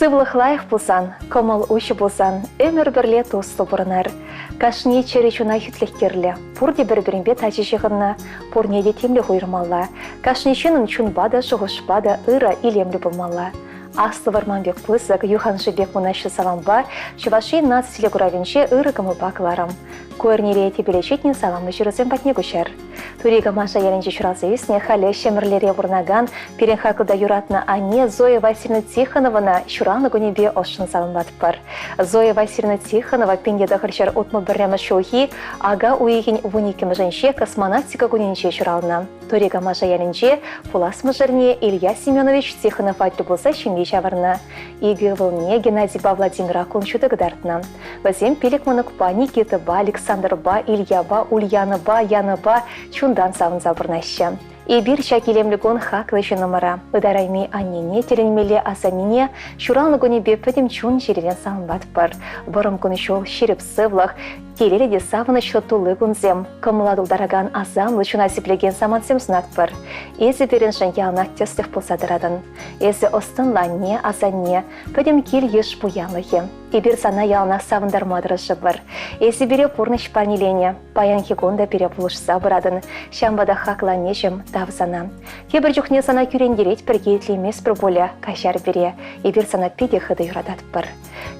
Сывлых лайх пулсан, комал ущы пулсан, өмір бірле туысты бұрынар. Кашни черечуна хитлехкерле, пурде бір-бірінбе тачышығынна, пурнеде темле хуйырмалла. Кашни чынын чунбада, шығышпада, ыра илемлі болмалла. Асты варманбек пысық, юханшыбек мұнашы саламба, чываши нациле күравенше ырығымы бақыларым. Көрнере тебелечетне саламы жүрізен бәтне күшер. Турига Маша еренже шыралсы үсіне халі шемірлере бұрнаган, перен хақыда юратна ане Зоя Васильевна Тихонована шураны гөнебе ошын салынбатып бар. Зоя Васильевна Тихонова пендеді қыршар отмы бірремі шоухи, ага уйген вуникімі женше космонавтика гөненше шуралына. Турига Маша еренже пуласмы жырне Илья Семенович Тихонов айтты болса шемге шаварна. Игі вылне Геннадий ба Владимира Кунчуды гыдартына. Вазем пелек мұнықпа Никита ба, Александр ба, Илья ба, Ульяна ба, Яна ба, чундан савын забырнаща. И бир шакилемлігон хақлышы номара. Ыдарайми аннене теленмеле асанине шуралны гөнебе пөдім чун жерелен савын батып бар. Бұрым күні шол шеріп сывлық, телелі де савынышлы тулы күнзем. Кымыладыл дараган азамлы чуна сеплеген самансем сынат бар. Езі берін жан ялна тестів пулсадырадын. Езі остынла не асанне, пөдім кел еш буянлығы. Ибір сана ялна савындармадырышы бар. Езі бере пурныш панелене, паян хигонда бере пулышса бұрадын. Шамбада хақла нежім тавзана. Кебір жүхне сана күрендерет бірге етлемес бір боля кашар бере. Ибір сана педе хыды юрадат бар.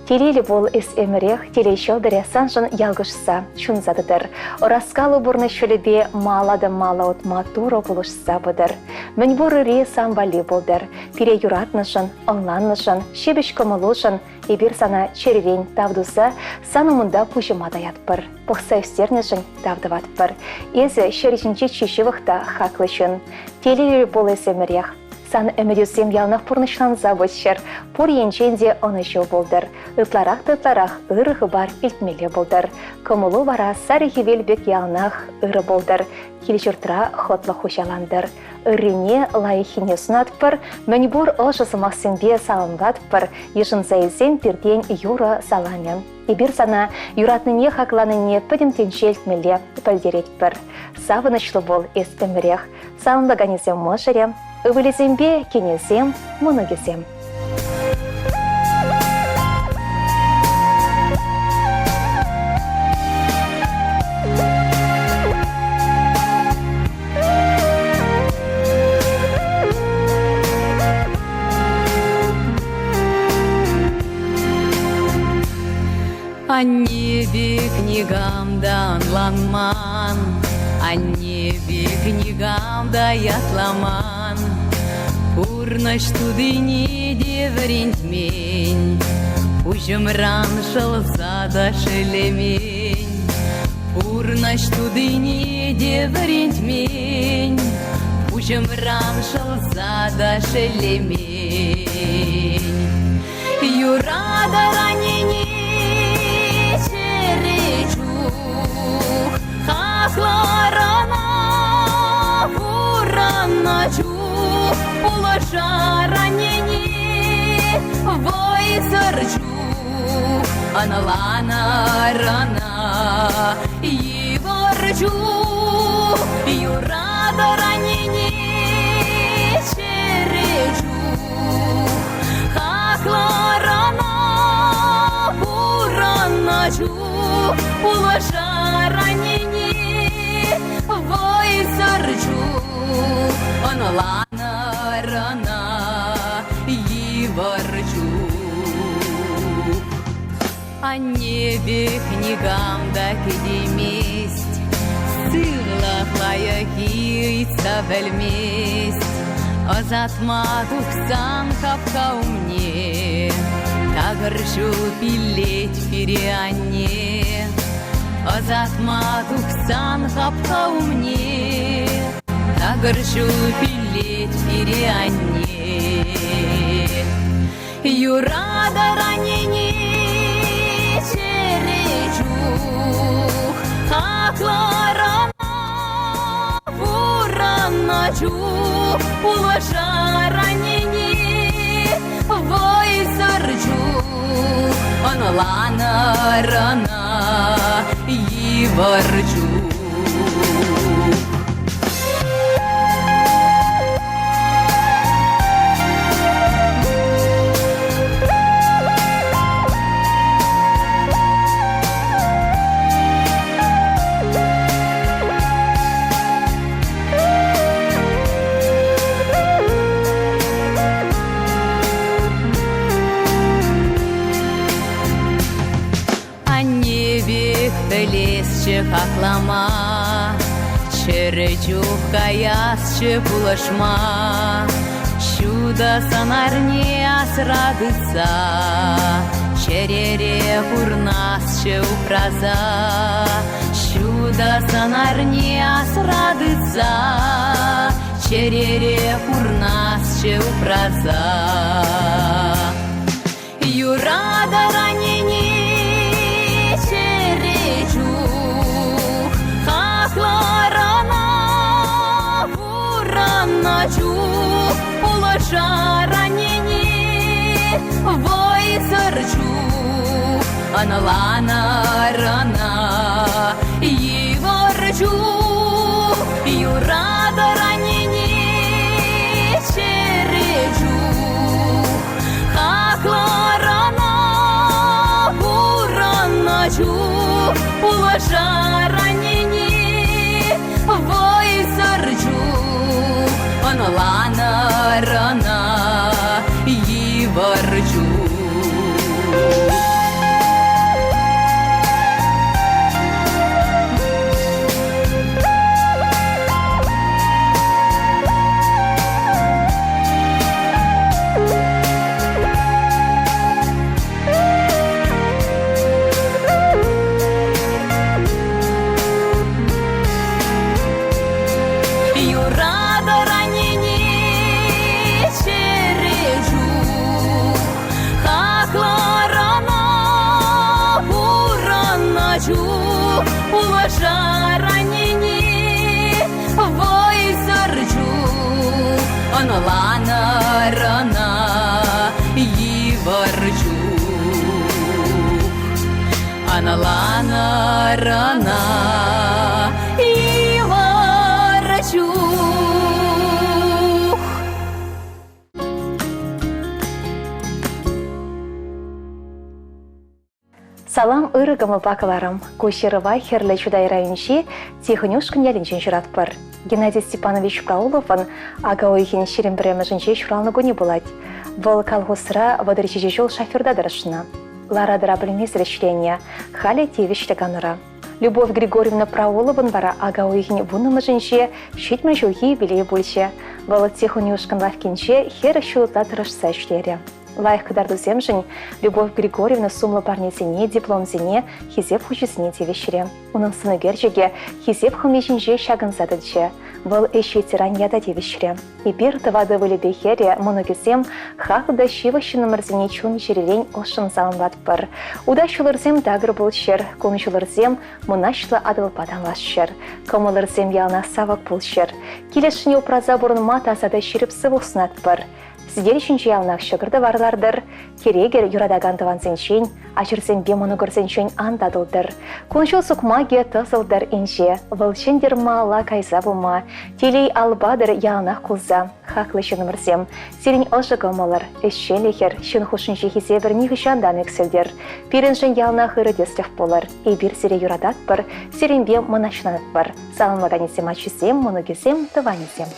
Телелі бол эс эмірех, телешелдіре санжын ялгышса, чунзадыдыр. Ораскалы бұрны шөлебе малады мала от матуро бұлышса бұдыр. Мін бұры ре самбали болдыр. Пире юратнышын, ылланнышын, шебіш көмілушын, ибір сана черевень тавдуса, санымында пұжымадайат бір. Бұқса өстернішін тавдыват бір. Езі шеречінче чешівіқта хақлышын. Телелі бол эс эмірех. Сан өмірюсем ялнақ пұрнышлан заводшыр, пұр енченде оны жол болдыр. Үтларақ-тытларақ ұрығы бар үлтмелі болдыр. Көмілу бара сары хевелбек ялнақ ұры болдыр. Келешіртіра хотлы хұшаландыр. Үріне лайхине сунатпыр, мәнбур ұжысы мақсенбе салынғатпыр, ешін зайзен бірден юра саламен. Ибір сана юратныне хақланыне пөдімтен желтмеле пөлдеретпір. Савынышлы бол ес өмірех, салынбаганезем мұшырем, өвілезембе кенезем, мұнығезем. Аннебе книгамда анланман, аннебе книгамда ятламан. Пурнаш тудыне деврентмень, ужымран шылзада шелемень. Пурнаш тудыне деврентмень, ужымран шылзада шелемень. Юрада ранене хақларана бураначу улаша ранене войсырчу аналана рана иворчу юрада ранене черечу хақларана бураначу улаша ранене войсырчу аналана рана иворчу. О небе книгамда кедеместь, сырлахлая кийца вельместь, азатма тухсан капка умне, тагыршу пилеть переанне. Азатма тухсан капка умне, тагыршу пилеть переанне. Юрада ранене черечух, хақларана бураначу улаша ранене войсырчу аналана рана иворчу. сама, черечухкаясче пулашма, чудо санарне асрадыца, черере курнасче упраза, чудо санарне асрадыца, черере курнасче упраза. Юрада ранени черечух, хахларана вураначух, улаша ранени войсарчух, аналана рана yivarчух, юрада ранени черечух, хахларана вураначух, улаша ранени войсарчух, аналана рана yivarчух. Улаша ранени войсарчух, аналана рана yivarчух, аналана рана yivarчух. Салам ырыгымы бакаларым, кушерывай херлі чудай районши Тихонюшкын ялінчен жыратпыр. Геннадий Степанович Прауловын ага ойхен шерен біремі шуралны гуне болать. Бұл колхозра водырчеже жол шоферда дырышына. Ларадыра білмес решение, халі тевішлі ганыра. Любовь Григорьевна Прауловын бара ага ойхен вунымы жынше шетмір жылги білей бөлше. Бұл Тихонюшкын лавкенше хері шулыта тырышса үшлері. Лайық кыдарды земжін, Любовь Григорьевна сумлы парнесіне, дипломзіне, хизеп хучесіне тевешіре. Оның сыны гержеге хизеп хымешінже шагын задыдше. Бұл эші тиран яда тевешіре. Ибір тывады вылебе хере, мұнығызем хақыда шивашыны мырзіне чун жерелен ошын залынлад бір. Уда шулырзем дагыр бұл шер, кон шулырзем мұнашлы адылпадан лас шер. Комылырзем ялна савак бұл шер. Келешіне упраза бұрын матасада шеріп сывусынат бір. Сіздер үшінші ялнақ шығырды варлардыр, керегер юрадаган тывансеншен, ашырсен бемоны көрсеншен андадылдыр. Коншыл сұқ магия тысылдыр инже, вылшендер мала кайза бұма, телей албадыр ялнақ құлза, хақлы шынымырзем, серін ұжығымылыр, әшшелехер, шын хұшыншы хизебір нехішандан өкселдер, періншін ялнақ ұрыдестів болыр, ебір сере юрадат бір, серін бем мұнашынат бір, салынмаганесем ачысем, мұнығызем, тыванесем.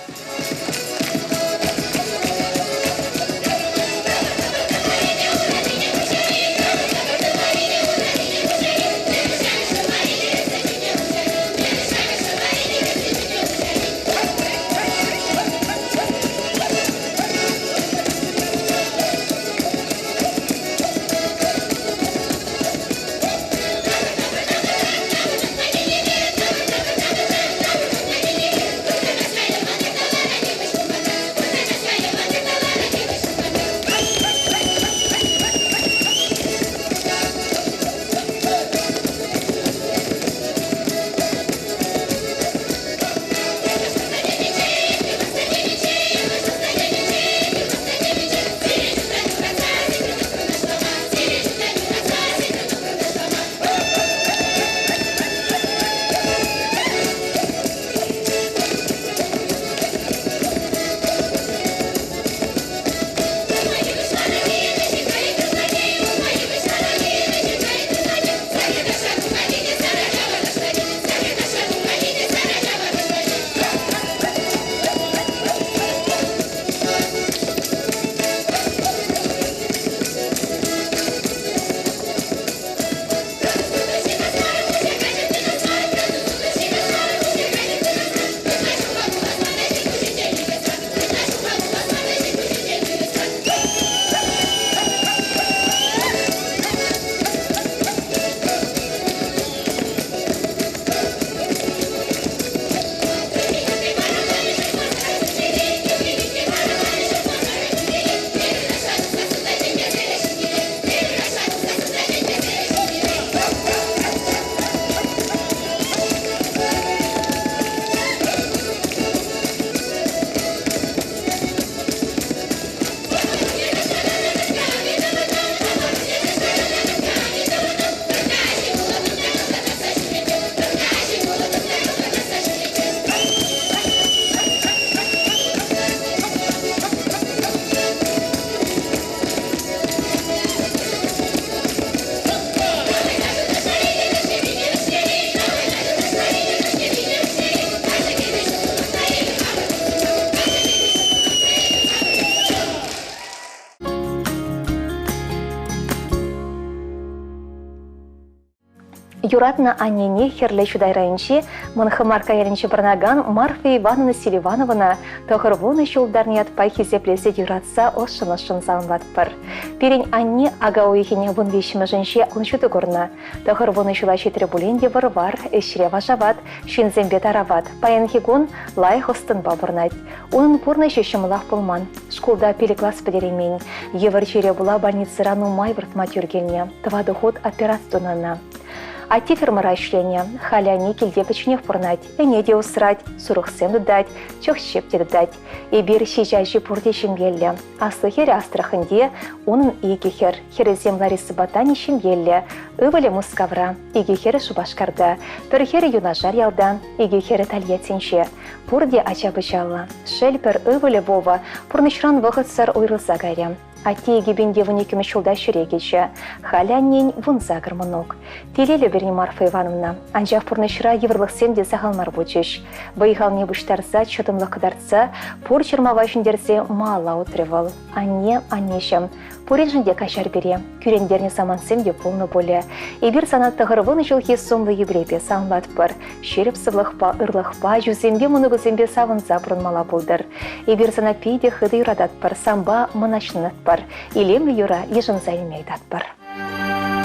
Юратна Аннине херле чудайрайынче, мынхымарка ерінче барнаган Марфа Ивановна Селивановна тохырвуны шулдарни атпай хизеплесе юратса ошын-ошын салынватпыр. Перен Анни ага уйхене вун вешімі жынше ұншуды көрні. Тохырвуны шула шетірі бұленде бар, эшіре важават, шынзембе тарават, паянхигун лайық ұстын бабырнайд. Оның пурны шешімілақ болман. Школда пелі класс педеремень. Евір чере була больницырану майбырт матюргелне, твады ход операциянына. А тифермара ишление, халяне килдепечне впорнать, энеде усрать, сурухсем дать, чохщепте дать, и бир щежайший пурдешим елле. Аслыхере астраханде, унын игехер, херезем Ларисы Батани шим елле, ывале мускавра, игехере шубашкарда, перхере юнажар ялдан, игехере тальятенше, пурде ача-бычалла, шельпер ывале Вова, пурнышран вахытсар уйрылса гарем. А те гибенде вуникеме шулда шерегече, халяннен вунза гырмынок. Телеле берни Марфа Ивановна, анжав пурнышра еврлықсем де сағалмар бучеш. Байғал не буштарса, чотымлы қыдарца, пур чермава жүндерзе мала отревал. Аннешем, пурежінде кашар бере, күрендерне самансем де полны боле. Ибір санатты ғырвыны жылхи сомлы еврепе саңлат бір. Шеріп сывлықпа, ырлықпа, жүзембе мұнығызембе савынза бұрынмала болдыр. Ибір санат пейде хыды юрадат бір, самба мұнашынат бір. Илемлі юра ежін займейдат бір.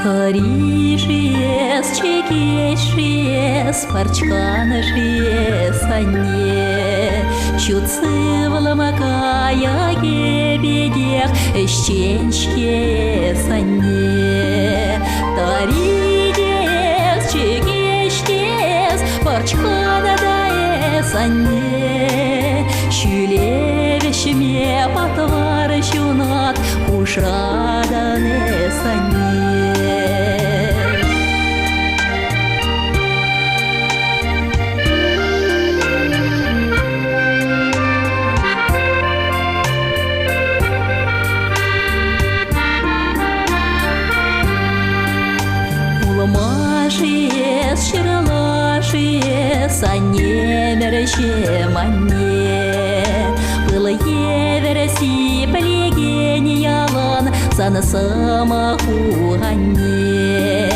Таришиес, чекешиес, парчканышиес анне, чуцывламакая гебедех, эщеншкес анне. Таридес, чекешкес, парчканадаес анне, шүлевешіме патвары шунат, ушраданес анне. Уламашиес, шыралашиес, анне мерешем анне. Было евереси плегени ялан, сана самаху анне.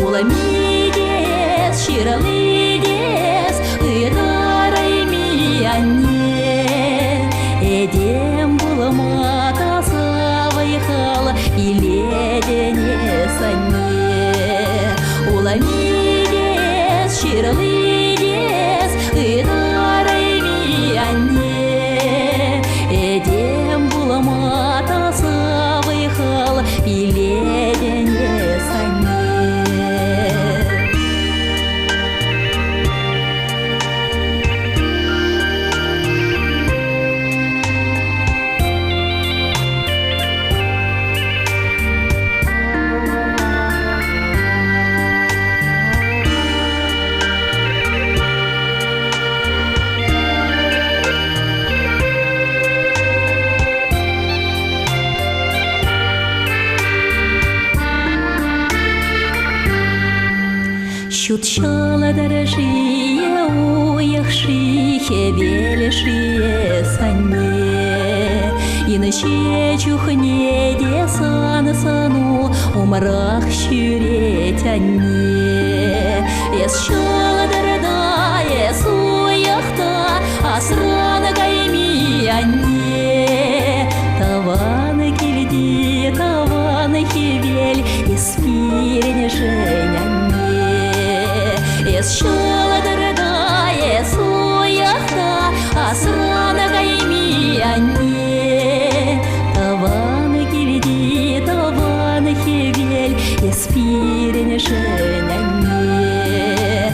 Уламидес, шыралидес, ыдарайми анне. Эдем буламата савайхал, иледенес анне. Уламидес, шыралидес, ыдарайми анне. Эдем буламата савайхал, иледенес анне. Щутчала дорожие, уехшие, велишие санне. И ночи чухне десан сану, умрах щуреть анне. Есчала дорода, есуяхта, асрана гайми анне. Таваны кильди, таваны хивель, испирень жень анне. Есчала дорода, есуяхта, асрана гайми анне. Таваны кильди, таваны хивель, испирень жень анне.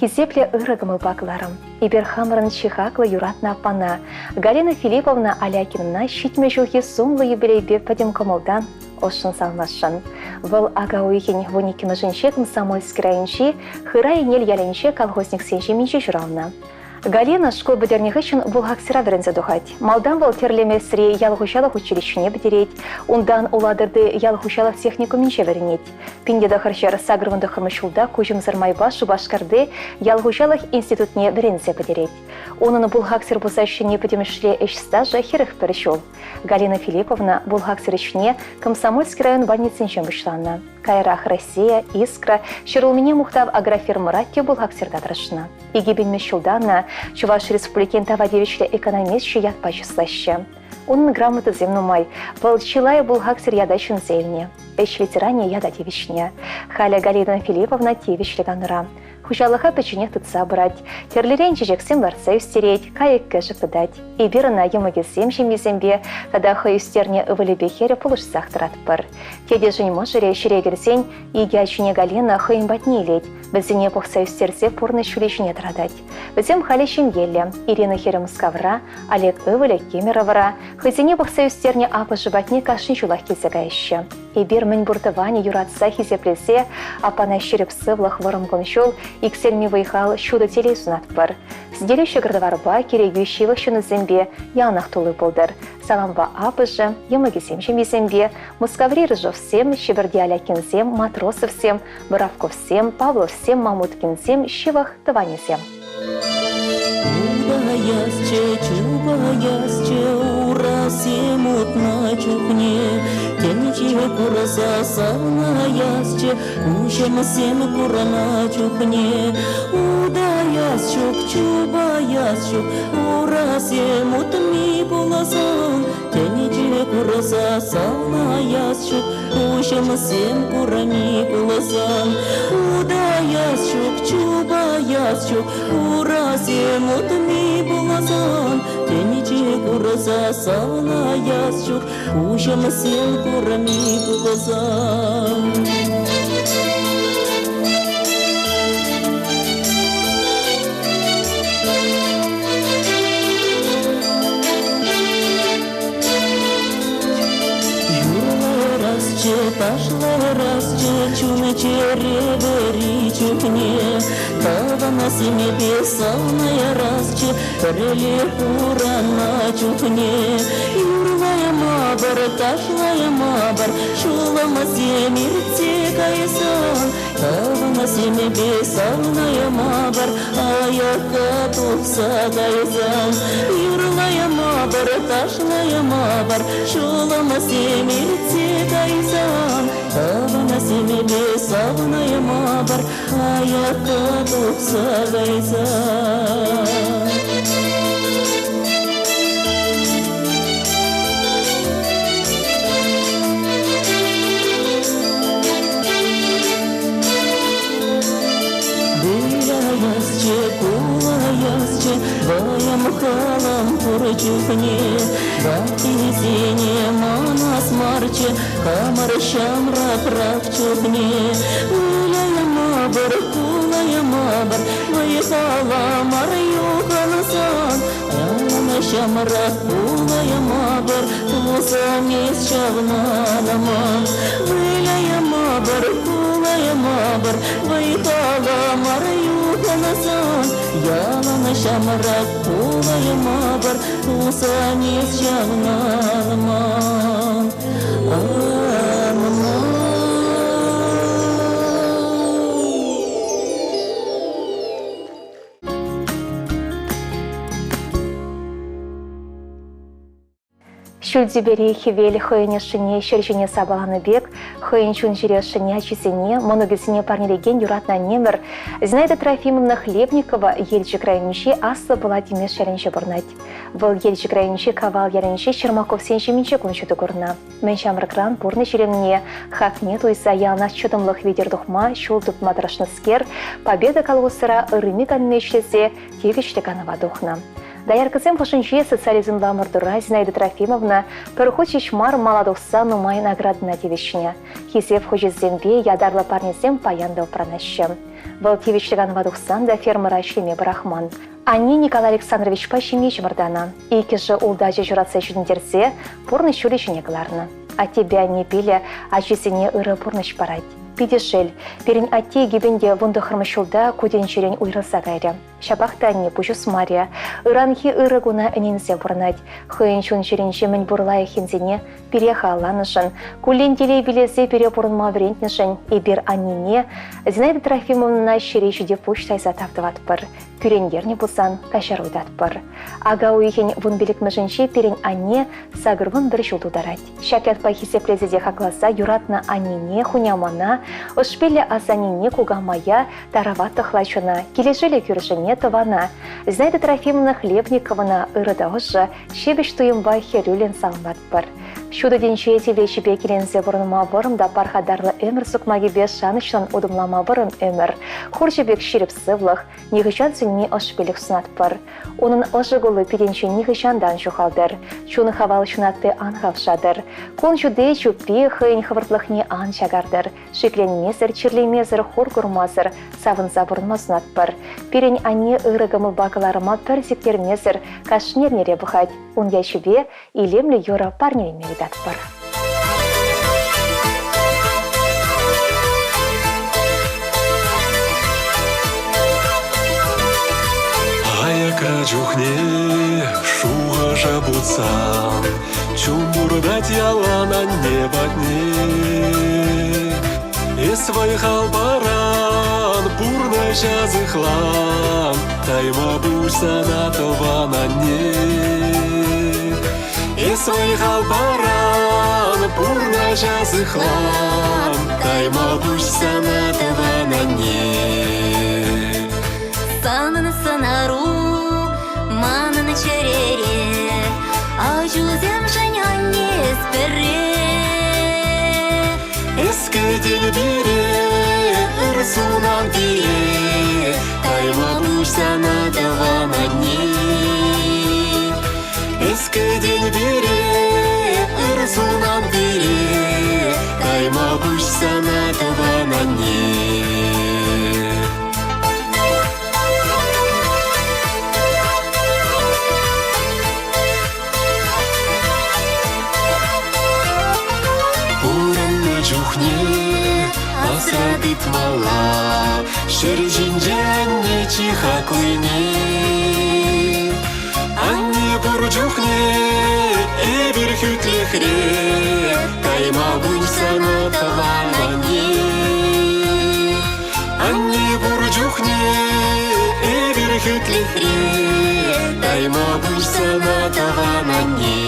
Хизепле ырыгымыл бакларым. Ибер хамрын чихаклы юратна пана. Галина Филипповна Алякинна щитме жылхи сумлы юбилейбе падем комылдан ошын салмашын. Выл ага уйхен воникимы жынше комсомольский райончи хыра енел яленче колхозник сенче минче журална. Галина школ бедерних үшін булгаксира верензе духать. Малдан вол терлеме сре ялгушалах училищене бедереть, ундан уладырды ялгушалах технику минче веренеть. Пиндеда харчар сагрвында хырмышулда кужым зармайбашу башкарды ялгушалах институтне верензе бедереть. Унын булгаксир бузащине подемешле эш стажа херых перешел. Галина Филипповна булгаксир ичне Комсомольский район больницинчен вышлана. Кайрах Россия, Искра, Щерулмине мухтав агрофирмыратте булгаксирда тырышна. Игибин мешулдана Чуваш республикен тавадевичле экономистши ятпа числаще. Он грамоты земнумай, волчилая булгаксир ядачын зельне. Эш ветеране ядатевичне. Халя Галина Филипповна тевичле ганра. Хужалыха печене тыца брать, терлерен чечексем ларцею стереть, каек кэшек дать. И бирана емаге зембе, тогда хаюстерне вылебе хере полушсах тратпыр. Теде жень можере шерегерсень, и гячуне Галина хаимбат не леть, безене похсаюстерсе порны шулечне традать. Безем халещен еле, Ирина херем скавра, Олег Иваля Кемеровара, хазине похсаюстерне апожибатне кашни чулахки загаще. И бир мэнь буртыване юратса хизеплесе, а пана щерепсы влах вором гоншол, иксельми выехал щуда телесунат пар. Сделище городоварба, керегющего щуны зембе, янах тулы полдер. Саламба апыжы, емаги семчем зембе, мускаври рыжов всем, щеберди алякин зем, матросов всем, Боровков всем, Павлов всем, Мамуткин всем, щивах тавани всем. Тениче кураса савна ясче, ушем сем курана чухне. Уда ясчук, чуба ясчук, урасе мутми буласан. Тениче кураса савна ясчук, ушем сем курами буласан. Уда ясчук, чуба ясчук, урасе мутми буласан. Тениче кураса савна ясчук, ушем сем курами буласан. Пошла расче, чуна черевери чухне, Тава на семе бесалная расче, Рели урана чухне. Юрлая мабар, ташлая мабар, Шулама семе ртекайсан, Тава на семе бесалная мабар, Аяка тухса гайзан. Юрлая мабар, ташлая мабар, Шулама семе ртекайсан, Тава на семе бесалная мабар, Аяка тухса гайзан. Ваям халам пурчухне, Бати сине манас марче, Хамар шамра пракчухне. Улая мабар, кулая мабар, Ваихала марю халасан. Ана шамра кулая мабар, Тусамис шавнанаман. Улая мабар, кулая мабар, Ваихала марю халасан. Ялана шамрак кулая мабар, Тусамис шавнанаман. Шульдибери хивели хойне шине щерчине сабаланы бек, хойн чун жире шине чисене, моногисине парнелеген юратна немер, Зинаида Трофимовна Хлебникова ельчик районичи асла была демеш шеренче бурнать. Был ельчик районичи кавал яренчи Чермаков сенче минче кунчуты гурна. Менчам ракран пурны черемне, хак нету иса ялнас чудымлых видер духма, шулдуп матрашныскер, победа калгусыра рымикан мечлесе, тегичлеганова духна. Даяркызем пошынче социализм ламырдура Зинаида Трофимовна перехочеш мар маладухса нумай наградына тевишне. Хисев хочет зембе ядарлы парнезем паяндал пранащем. Был тивичлиган вадухсан да фермера шлеме брахман. Они Николай Александрович пащемеч мардана. Ики же улдача журатса чудіндерсе, порны шулечіне кыларны. А тебя не пили, а чесене ыры порныш парать. Пидешель, перень атти гибенде вунды хырмышулда куденчерен уйрылса гайры. Шабахта не пушус Мария, ыранхи ырыгуна энинзе бурнать. Хыйын чун черен бурлая хинзине перехаланышын. Кулен делей билезе перепурнма врентнышын, и бир анине, Зинаида Трофимовна щеречу депуштайса затавдыватпыр. Пюренгерне бусан кашаруйдатпыр. Ага уйхен вун биликмышынче перень ане сагырвын бір жыл тударать. Шакят пахисе президе хакласа юратна анине хунямана, ошпеле азанине кугамая таравата хлачына, келешеле кюршине тавана. Зинаида Трофимовна Хлебниковна ырыда ожа шебеш туйымба херюлен салматпыр. Шуды денче тевлечебе келензе бұрынма бұрым да пархадарлы өмір сұқмаги бес шанышын удымлама бұрын өмір. Хурчебек шеріп сывлық, нехышан сүнме ошпелік сунатпыр. Оның ожығылы педенче нехышандан жуғалдыр. Чуны хавал шунатты анхавшадыр. Кон жуде чупе хыйн хывыртлықне ан чагардыр. Шекленмезір, чирлемезір, хор күрмазыр, савын забұрынма сунатпыр. Перен ане ырығымы бақыларыма персиктермезір, кашнернере бұхать. Он яшебе илемлі юра парнелеме видатпыр. Аяка жухне шуға жабутсан, чумбурдать ялана небатне. Эсвай халбаран пурна жазыхлан, тайма бусана тована не. Эсвай халбаран пурна жазыхлан, тайма бусана тована не. Санын сынару, манын черере, ажузем женян не спере. Эске день бире, ырсунан дире, тайма бусана тована не. Эске день бире, ырсунан дире, тайма бусана тована не. Асрадит мала, шережинже анне чиха куйне. Анне бурджухне, эбир хүтлехре, тайма буйсана тавана не. Анне бурджухне, эбир хүтлехре, тайма буйсана тавана не.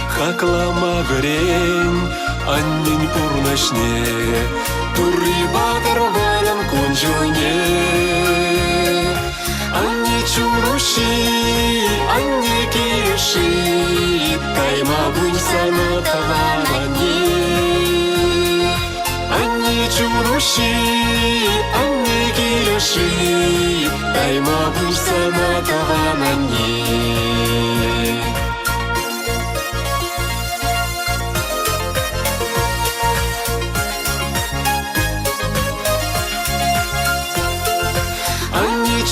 Хаклама грень, аннень пурнашне, турри батарванам кунжуне. Анне чуруши, анне киреши, тайма буйсана тавана не. Анне чуруши, анне киреши, тайма буйсана тавана не.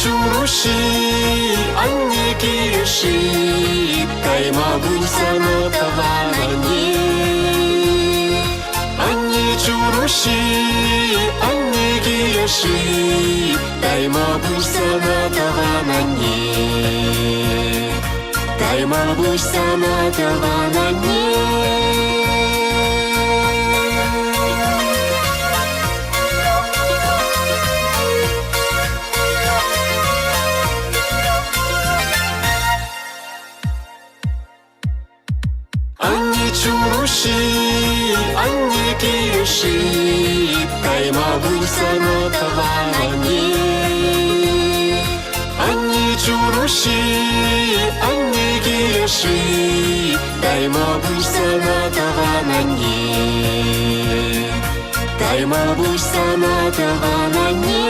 Чуруши, анне киреши, тайма буйсана тавана не. Анне чуруши, анне киреши, тайма буйсана тавана не. Тайма буйсана тавана не. Чуруши, анне киреши, тайма буйсана тавана не. Анне чуруши, анне киреши, тайма буйсана тавана не. Тайма буйсана тавана не.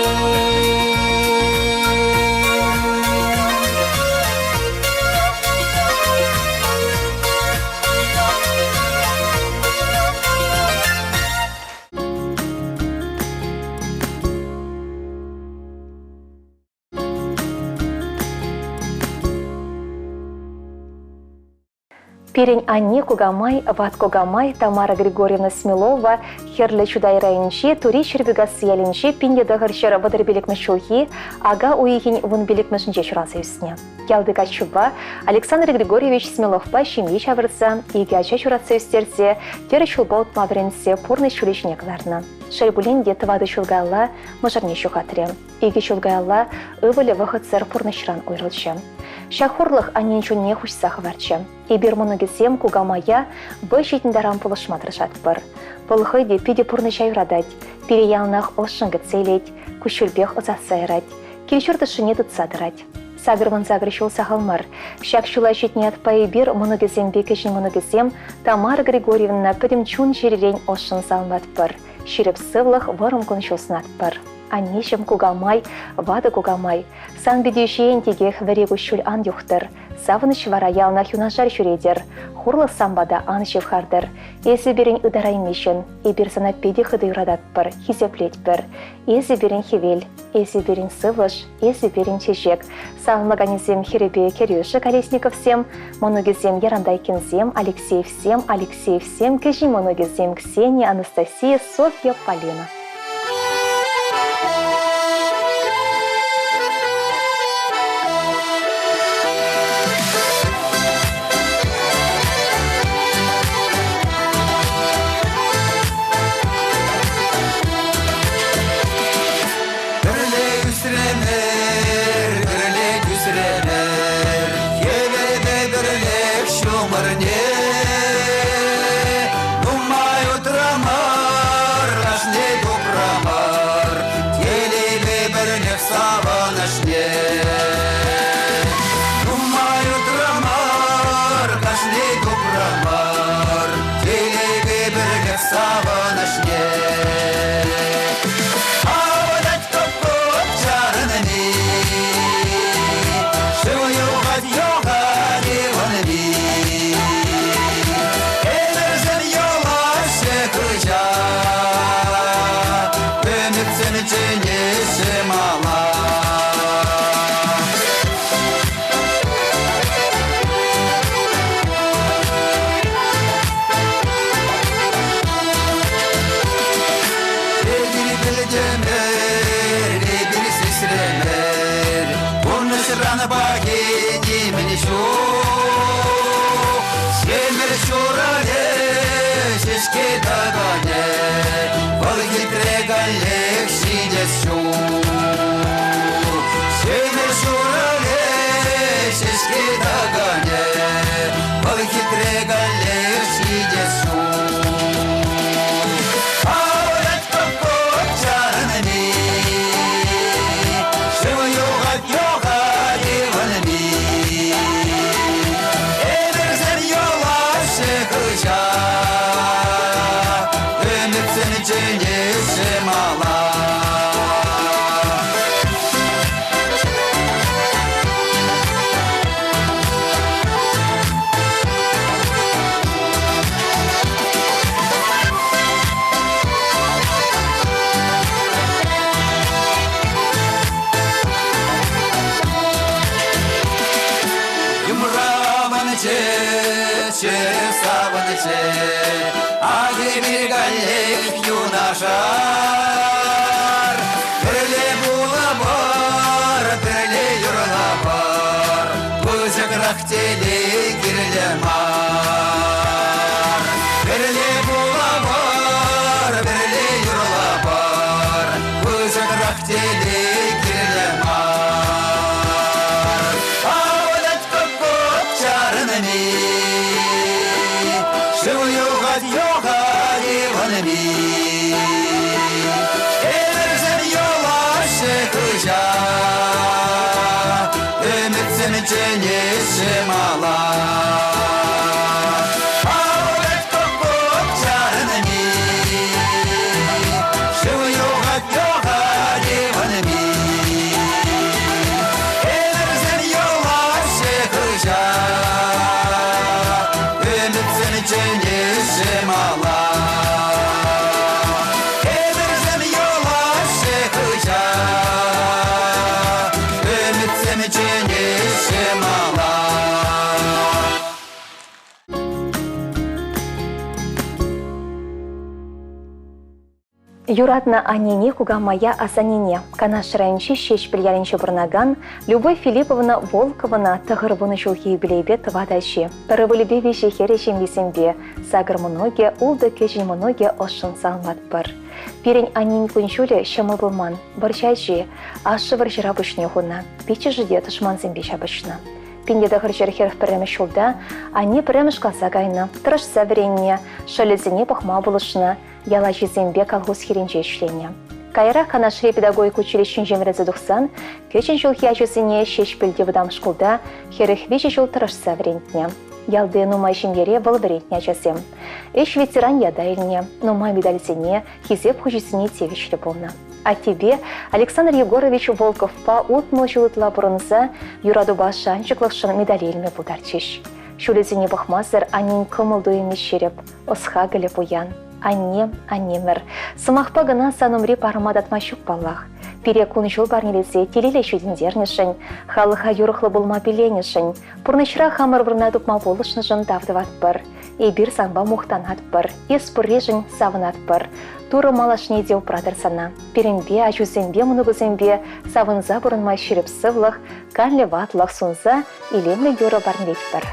Пирень Анне Кугамай, Ват Кугамай, Тамара Григорьевна Смелова, Херле Чудайрайнче, Тури Чербегас Ялинче, Пинде Дагырчер Вадырбелек Мышулхи, Ага Уихин Вунбелек Мышынче Чурасыюсне. Ялбека Чуба, Александр Григорьевич Смеловпа Шимьи Чавырса, Игача Чурасыюстерсе, Тері Чулбаут Мавренсе, Пурны Чулишнекларна. Шайбулинде Твады Чулгайла, Мажарне Чухатре. Иги Чулгайла, Ывыле Вахыцер Пурнышран уйрылче. Шахурлых анненчун не хушса хварчы. Ибир моногизем Кугамая бөшетіндарам пулышматрышат бір. Пылхыйде пиде пурны чайрадать, переялнах олшыңгыт сейлеть, күшілбех озасайрать, келчурды шыне тұтсадырать. Сагырван загрышул сахалмар. Шак шулай шетне атпай бир моногизем бекешін моногизем Тамара Григорьевна пөдімчун жерерень олшын салмат бір. Ширіп сывлых варым коншуснат бір. Аннешем Кугамай, Вады Кугамай, сан бедюшейн тегех варегущул ан юхтыр, савыныш вара ялнах юнашар шуредер, хурлы самбада ан шевхардыр, есі берен ыдараймешін, ебір сана педе хыды юрадат бір, хизеплет бір, есі берен хевел, есі берен сывыш, есі берен чешек, савмаганезем херебе керюші Колесниковсем, моногезем Ярандайкинзем, Алексеевсем, кежи моногезем Ксения, Анастасия, Софья, Полина. Юратна анине куга моя асанине. Канашырайынчи шеш білгерінчі бұрнаган, Любовь Филипповна Волковна тағырбыны жылғы білейбе тывадаши. Парывылыбе веші херешем есембе. Сагыр мұноге, улды кежін мұноге ошын салмат бір. Перен анин күншулі шамы бұлман. Біршайжи, ашы бір жыра бұшне хуна. Печі жыде тұшман зімбе шабышна. Пендеді ғыржыр херф пірімі шулда, ани піріміш қалса гайны, тұрышса віренне, шалізіне бұқма бұлышына, яла жезембе колхоз херенже ішлене. Кайра канашри педагогик училищен жемірізі дұқсан, көчен жыл хияжызіне шеш білде бұдам шкулда, херіх вежі жыл тұрышса вірентне. Ялды нумай жемере бұл вірентне ажасем. Эш ветеран ядайлне, нумай медальзіне, хизеп хужисіне тевішлі болна. А тебе, Александр Егорович Волков, па утмыл жылытла бұрынза, юраду башанчықлықшын медалелме бұдарчиш. Шулезіне бұқмазыр анин кымылду емес шереп, осха гілі бұян. Анемір. Сымақпа гына санымри парымадатма шук баллах. Перекун жыл барнелесе телеле шүдіндернешін, халыға юрықлы болма біленешін, пұрнышыра хамыр бұрнадып ма болышнышын давдыват бір. Эбір санба мұқтанат бір, еспұррежін савынат бір. Туры малашне деу прадырсана. Перенбе, ажузембе, мұнығызембе, савынза бұрынмай шеріп сывлық, канле ватлық сунза, илемле юры барнелет бір.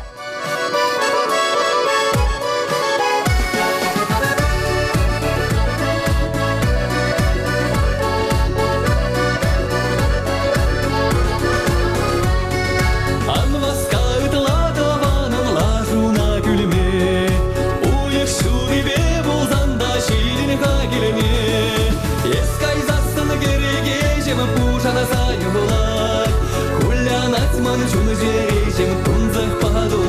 Жуны жережем тунзах паду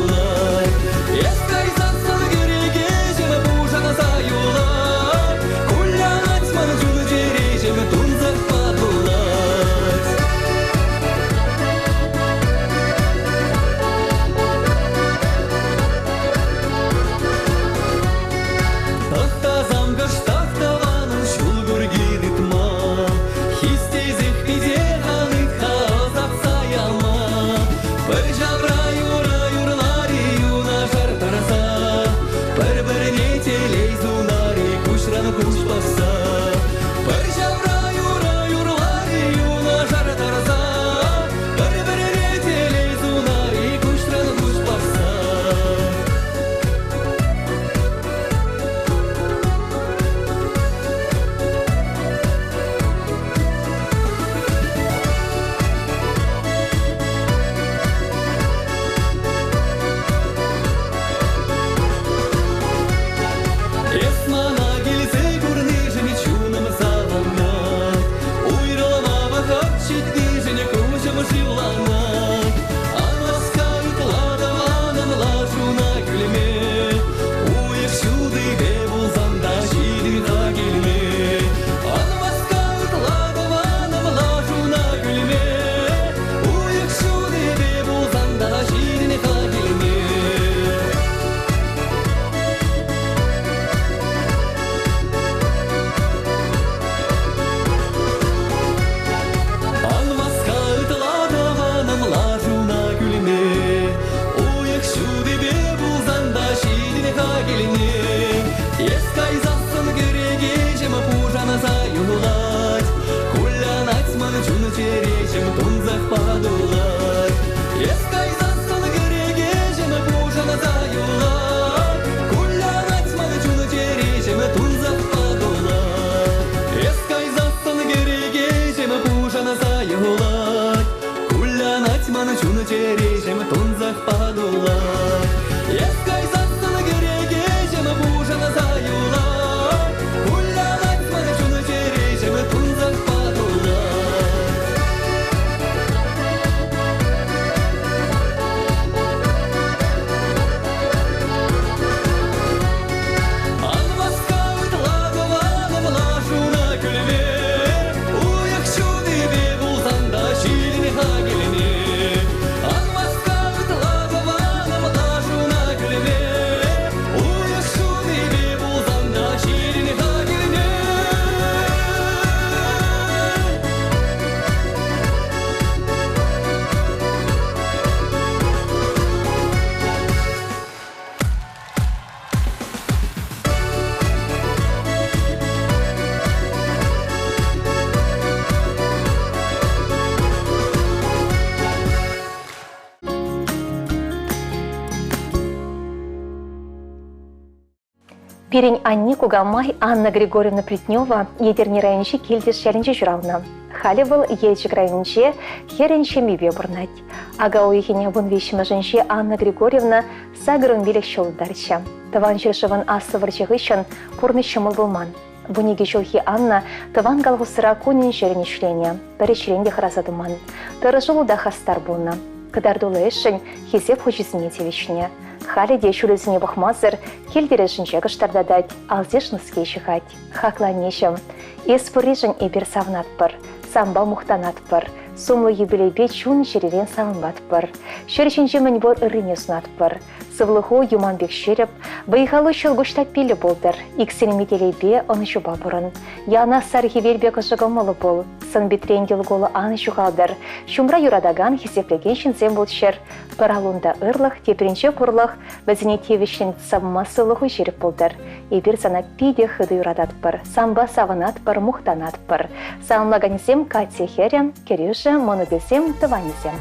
Пирень Анни Кугамай Анна Григорьевна Плетнева едерни районче келдеш шәлінче жұрауна. Халі был елчік районче херенче мебе бұрнать. Ага ойхене бұн вешімі Анна Григорьевна сағырын белек шолдарча. Таван жүршівін асы варчығы үшін пұрны шымыл болман. Бұнеге жолхи Анна таван галғысыра көнен жеріне шлене, бірі шленде қыразадыман. Тыры жылу да хастар болна. Кыдардулы ішін хесеп хожизіне тевешіне. Халі де шүлізіне бұқмазыр, келдері жінче қыштардадад, алзеш нұске шығад. Хақла нешім, еспұры жын ебір савнат бір, самба мұқтанат бір, сумлы ебілейбе чун жеререн савынбат бір, шершінже мін бұр ұрыне сунат бір, сывлығы юманбек шеріп, байғалы шылғыштап белі болдыр, иксенеме келейбе оны жұба бұрын. Яна сархи вербек ұжығымылы бол, сын битрендел голы аны жұғалдыр, шумра юрадаган хесеплеген шынзен болшыр, паралунда ырлық, тепірінче құрлық, бізіне тевішін сабмасылығы жеріп болдыр. Ебір зана пиде хыды юрадат бір, самба савынат бір, мұқтанат бір. Сауынлаганезем Катя Херен, керюші монодесем тыванезем.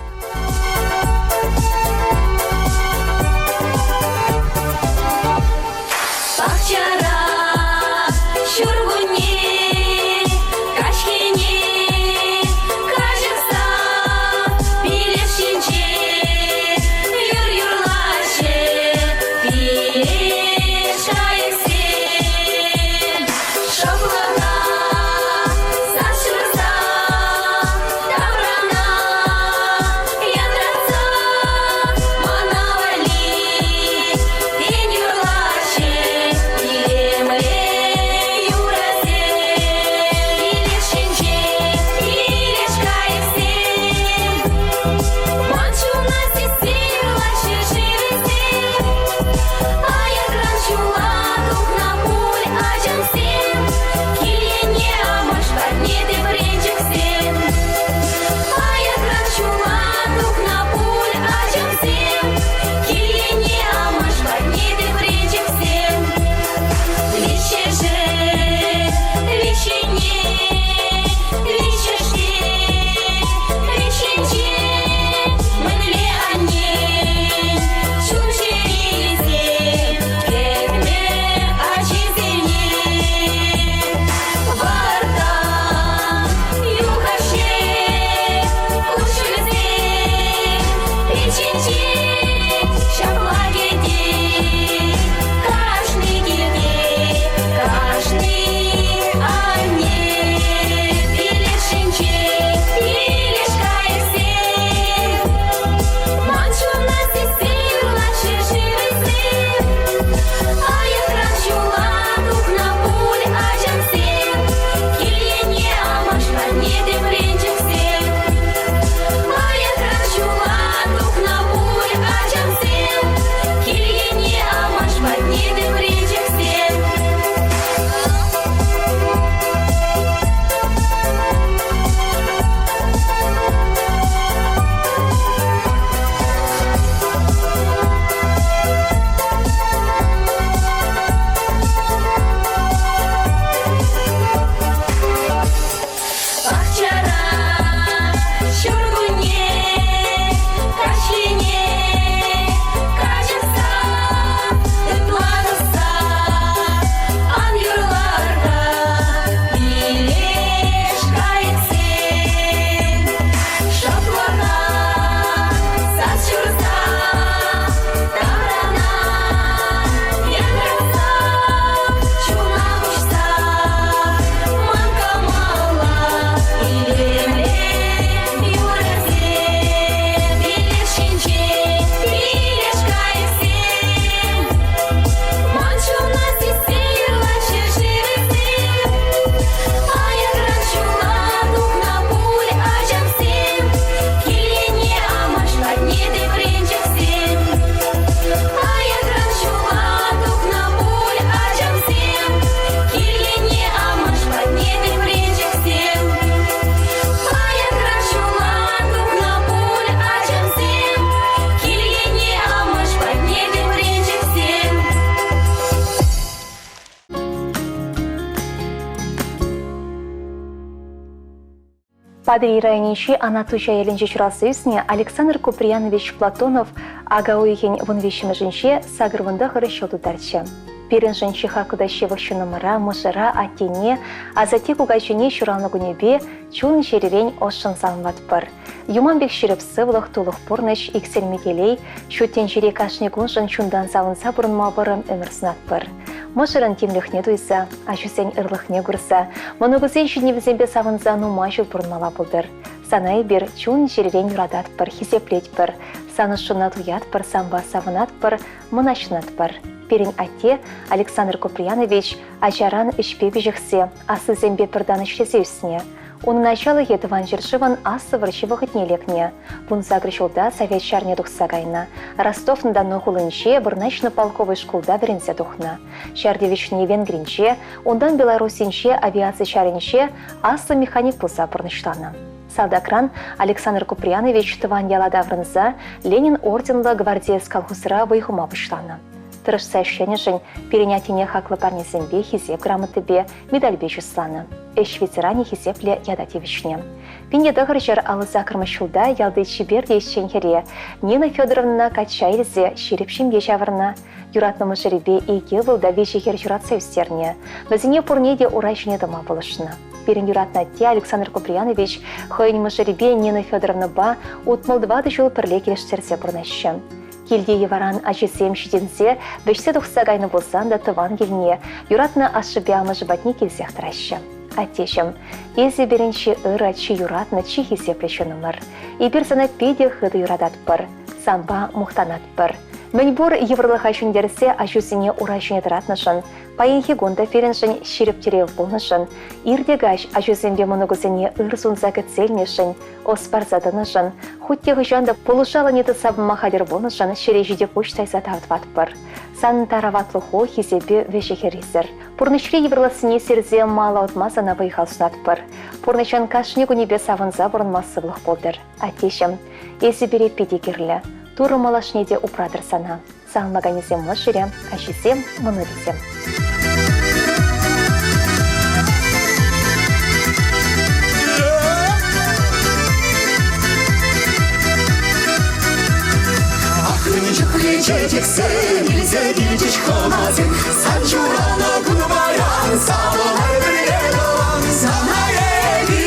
Падри районичи Анатуча Еленче Чурасыюсне Александр Куприянович Платонов ага уйхень вон вещими женще сагрвында хорошо дударче. Пиренжен чиха кудащевых шунымыра, мышыра, аттене, а зате кугайчуне шуралны гунебе чулын шерерень ошын салмат пыр. Юман бек шереп сывлых тулых порныш иксельмекелей, шуттен жере кашне гуншын чундан салынса бұрынма бұрын өмір сынат пыр. Мышырын темлехне туйса, ачусен ырлыхне гурса, моногузен шүневізенбе савынса нума жыл бұрынмала бұлдыр. Санай бер чун жерерень юрадат пыр, хисеплет пыр, саны шунат уят пыр, самба савынат пыр, мынашынат пыр. Перен атте Александр Куприянович ажаран ішпе бежіксе, асы зембе пырдан ішлесе үсіне. Оның началы етіван жершыван асы варшивы ғытнелекне. Бұн загрышылда совет шарне дұқса гайна. Ростов-на-Дону хулынше бірнашны полковый школда бірінсе дұқна. Шардевичне венгринче, ондан белорусинче авиация шаренче асы механик пұлса бірнышланы. Салдакран Александр Куприянович тыван ялада врынса Ленин орденлы гвардеец колхозыра вайхума пышланы. Тырышса шенешін перенятине хаклы парнесенбе хизеп грамотыбе медальбе жүсланы. Эш ветеране хизепле ядатевичне. Пинде дығыр жер алыза кірмішілда ялды чиберде шенхере. Нина Федоровна качайрзе шерепшімге жавырна. Юратнымы жеребе eiге вылда вежегер юратса үстерне. Назине пурнеде урайшыне дома болышына. Перен юратна те Александр Куприянович хойнымы жеребе Нина Федоровна ба утмылдывады жыл пірле келештерсе бұрнащы. Келде еваран ажесем шиденсе, бешсе дұқса гайны болсан да тыван келіне, юратна ашыбе амы жыбатне келсех тұращы. Аттешім, езі берінші ыры чи юратна чи хисеплеші нұмыр. Ибір сана педе хыды юрадат бір, самба мұқтанат бір. Мәнбур еврлыға шүндерсе ажусіне урайшыне тұратнышын, пайынхи гонда ференшін шерептерев болнышын, ирдегаш ажусенбе мұнығызіне ырсунза кәтселнешін, оспарзадынышын, хуттегі жанды полушалы неті сабыма хадер болнышын шережеде почтайса тавдват бір. Сан тараватлығы хизебе вешехерезір. Пурнышре еврлысыне серзе мала отмазана выйхалсынат бір. Пурнышан кашне гунебе савынза бұрынмасывлық болдыр. Атешім, езі бере педегерлі. Туры малашнеде упрадыр сана. Саңмаганезем мұшыре, ашесем мұны десем. Нельзя видеть хомазин, санчурана гунбаян, саламай бредан, санаеви,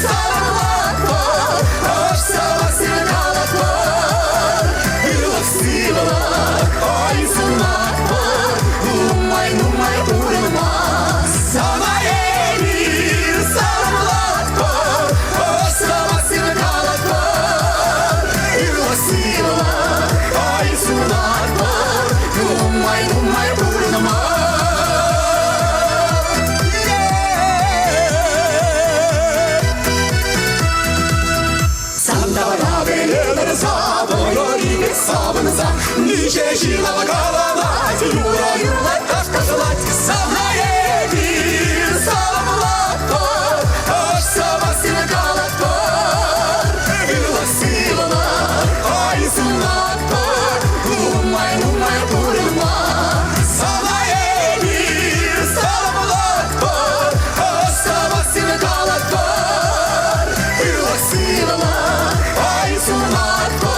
саламлаква, аж саласиркалаква, илаксилалак, ай сунаква, нумай урма, санаеви, саламлаква, аж саласиркалаква, илаксилалак, ай сунаква, нумай урма. Сабынса, ниче жила каланать, юра кашка желать, савнаеви, саламлаква, аж савасина калаква, иласилана, ай сунаква, нумай урма, савнаеви, саламлаква, аж савасина калаква, иласилана, ай сунаква.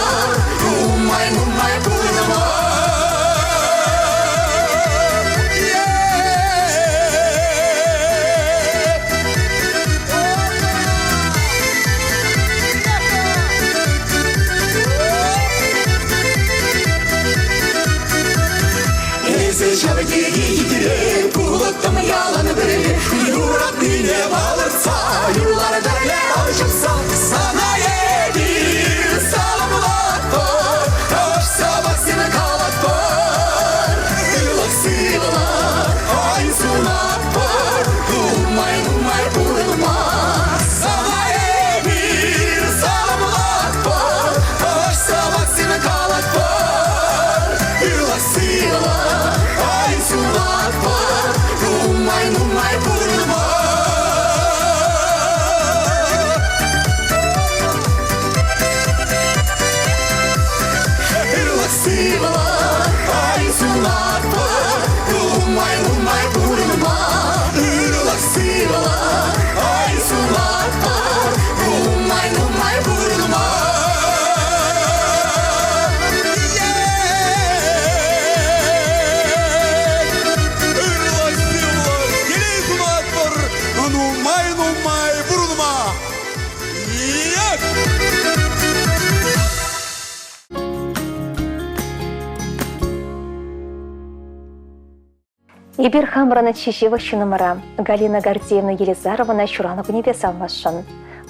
Ибир хамраны чишева шынымыра Галина Гордеевна Елизаровна шуранығыне бе самлашын.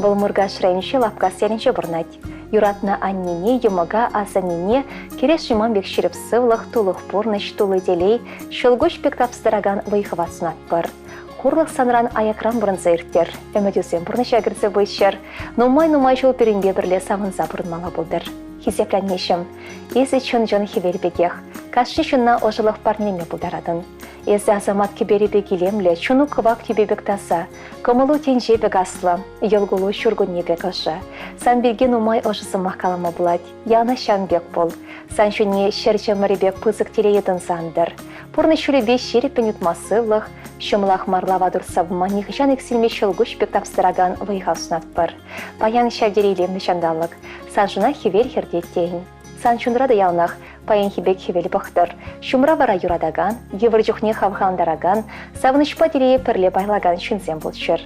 Бұл мұрға шырайыншы лапқа сәрінше бұрнать. Юратна аннене, юмага азанине, кереш шиман бек шіріп сывлық, тулық порныш, тулы делей, шылгош бек тапсыраган вайхывасын атпыр. Хурлық санран аякран бұрынза ирттер. Өмөдюсен бұрныш әгірзі бойшыр. Нумай жол перенбе бірле савынза бұрынмала болдыр. Хизеплянешім. Езі чын жон хевел бекех. Кашны шынна ожылық парнеме бұлдарадын. Езі азамат кебері бекелемлі, чуну кывак тюбебек таса. Комылу тенже бек аслы, елгулу шүргүнне бек ышы. Сан берген умай ожысы мақалама бұлад. Яна шан бек бол. Сан шүне шерче мәребек пызык телеедін зандыр. Пурны шүлебе шереппен утмасывлық, шумлах марлава дұрса маних жан эксилме шылгуш бек тапсыраган вайға сунатпыр. Паян шәвдерейлемді шандалық. Сан жына хевел хердеттейін. Сан шунрада ялнах, паян хибек хевел бұқтыр. Шумра вара юрадаган, евір жүхне хавхандараган, савнышпа терее пірле байлаган шүнзен бұлшыр.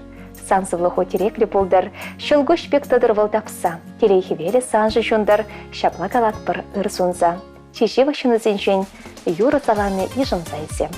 Сан зывлығы тереклі болдыр, шылгуш бек тадырвыл тапса. Терей хевелі сан жы жундар, шапла калатпыр ырсунза. Чешева шынызен жен, юры саланы ежымза езем.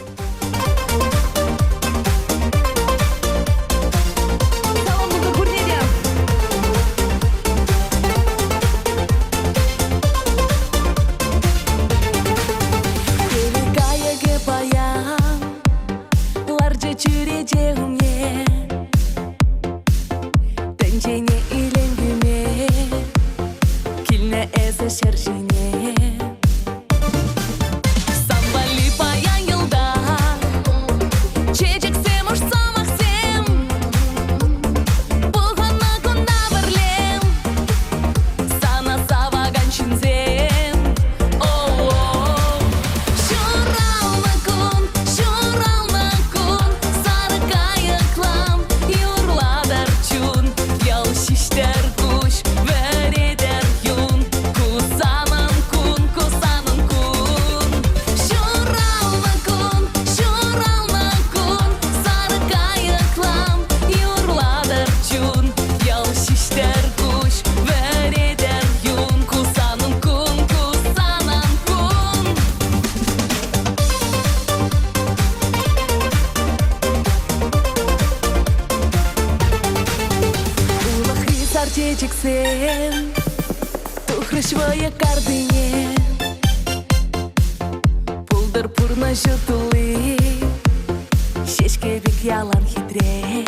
Sen тухрышвая кардыне Пулдыр пурна жытылы Шешке бек ялан хитре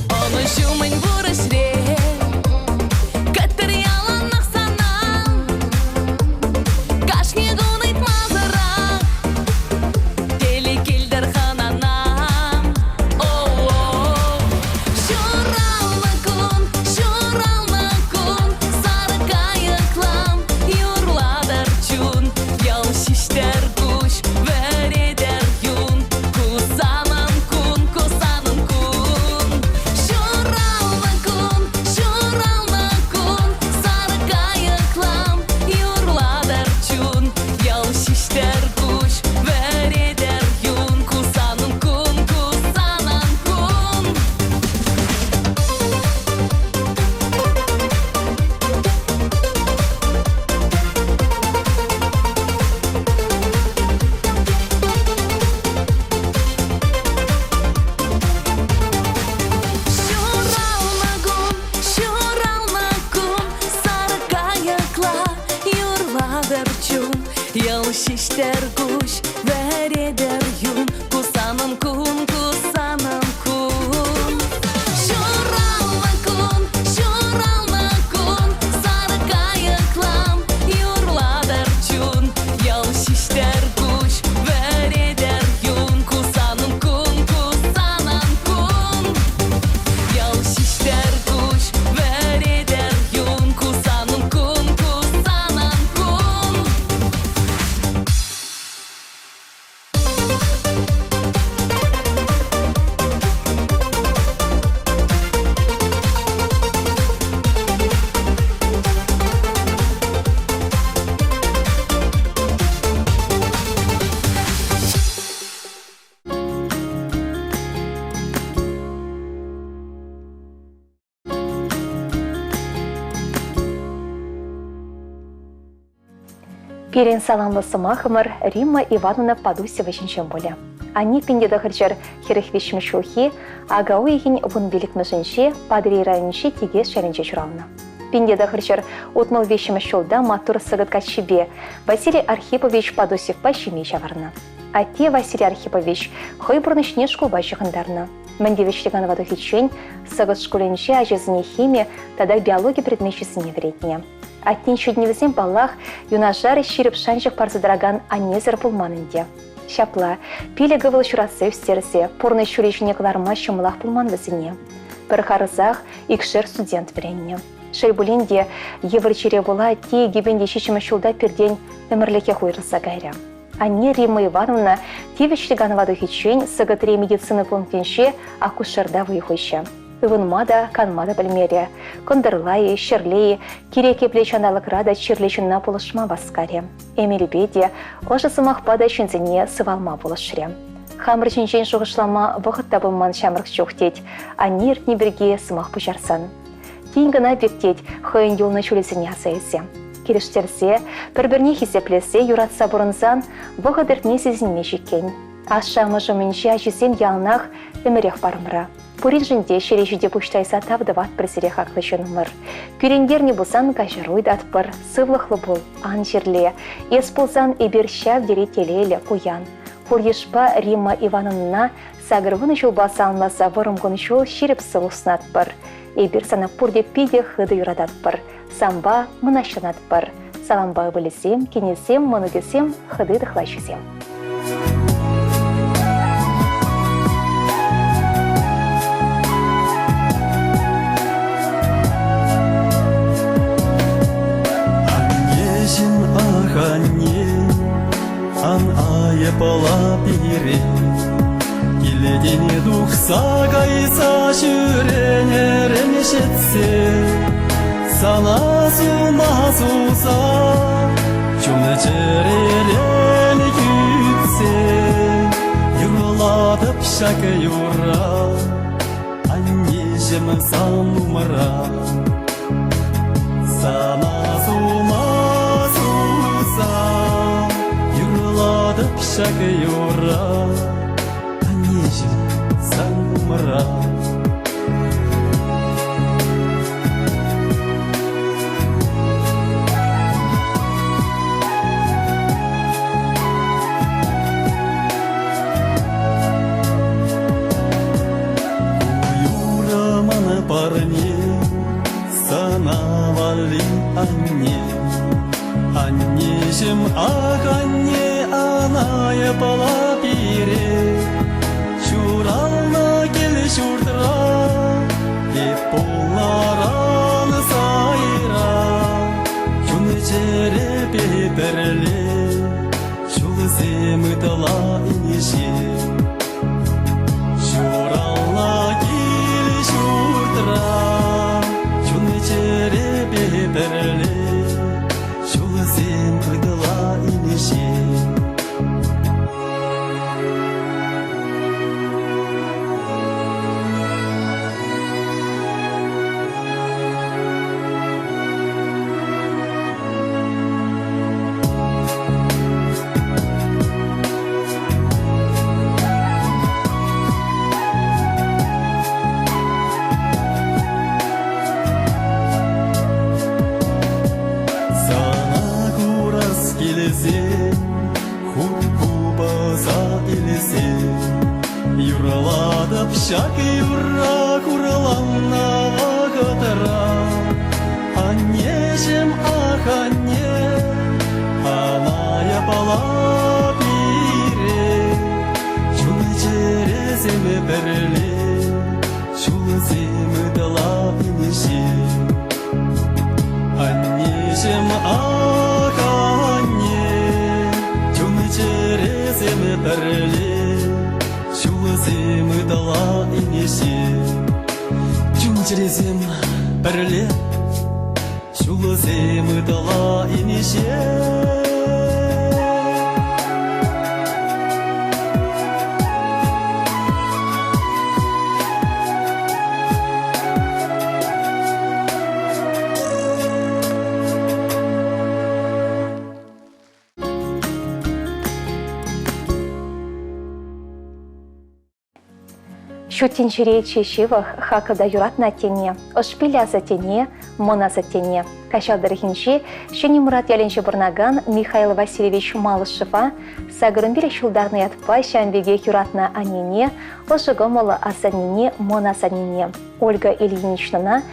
Оны жумын бурышре Каттыр ялан ақсанам Кашне гунайт мазыра Теле келдір хананам Кусанын кун Пирен саламлы сымахымыр Римма Ивановна Падусева жинчен боле. Они пиндеда хырчар херехвишмі шухи, агау егін вун велик мүшінше, падри районше теге шәрінче жұралына. Пиндеда хырчар отмыл вешімі шолда матур сығытка чебе Василий Архипович Падусев пашиме жағарына. Ате Василий Архипович хой бұрнышне школба шығындарына. Міндевештеген вадухичен сығыт школенше ажезіне химия, тада биология предметшісіне веретіне. Аттен шүдневізен баллах юнажары ширіп шанжық парзыдраган анезер пулманынде. Шапла, пиле гывыл шурасы өстерсе, порны шүрешіне қыларма шымылақ пулман візіне. Бір қарызақ икшер студент біренне. Шайбулинде еврчере бола те гебенде шешімі шулда перден өмірлеке қойрылса гайря. Анне Римма Ивановна тевештіган вадухичен сығытыре медицины пунктенше акушерда выйхойшы. Ывынмада, канмада білмере, кондырлайы, шерлейі, кереке плечандалық рада черлечінна болышма басқаре. Эмелебеде, ошы сымақпада шынзіне сывалма болышыре. Хамыр жинжен жоғышлама вғытта бұлман шамырқ жоқтет, анер не бірге сымақ бұжарсан. Кейінгіна бектет, хойын елны чөлесіне асайсы. Керіштерсе, бір-бірне хесеплесе, юратса бұрынзан, вғыдыртне сезінме жекен. Аша мұжымынше ажесен ялнақ өмірек барымыра. Пуринжінде шережуде пуштайса тавдыват бірсірек ақлышын ұмыр. Күренгерне бұсан кажыруйды атпыр, сывлықлы бұл, ан жерле, ес бұлзан ебір шав дере телейлі қоян. Пурдешпа Римма Ивановна сағырвыны жолба салмаса вырымғын жол шеріп сылусынатпыр. Ебір сана пурде пиде хыды юрадатпыр. Самба мұнашынатпыр. Саламба білесем, кенесем, мұнығесем, хыды дықлайшысем. Епала пире, келедене дұқса қайса жүренерін жетсе, сана сумасуса, жүні жерелен күтсе, юладып шәкі юра, аннежім санумыра, сана шәкі юра, анежім санумыра. Юраманы парне, санавали анне, аннежім ақ анне, Анае пала пире, шурална кел шурдыра, Епулараны сайра, Жүні жере бетерле, Шулы земытыла инеше. Шурална кел шурдыра, Жүні жере бетерле, Шулы земытыла инеше. Юраладып шак юра кураланна вағытыра, Аннежім ақ анне, Аная пала пире, Жүні жереземе бірле, Шулы земі дыла инеше. Аннежім ақ анне, Жүні жереземе бірле, Шулызем дала инеше. Жүнжірезем бірле, Шулызем дала инеше. Шутин чире чешивах хакада юратна тене, ошпиля за тене, мона за тене. Кашалдырхинчи, шени Мурат яленче бурнаган Михаил Васильевич Малышева, сагырынбире шулдарны ятпа шамбеге юратна анине, ошыгомала асанине, мона асанине. Ольга Ильиничнана,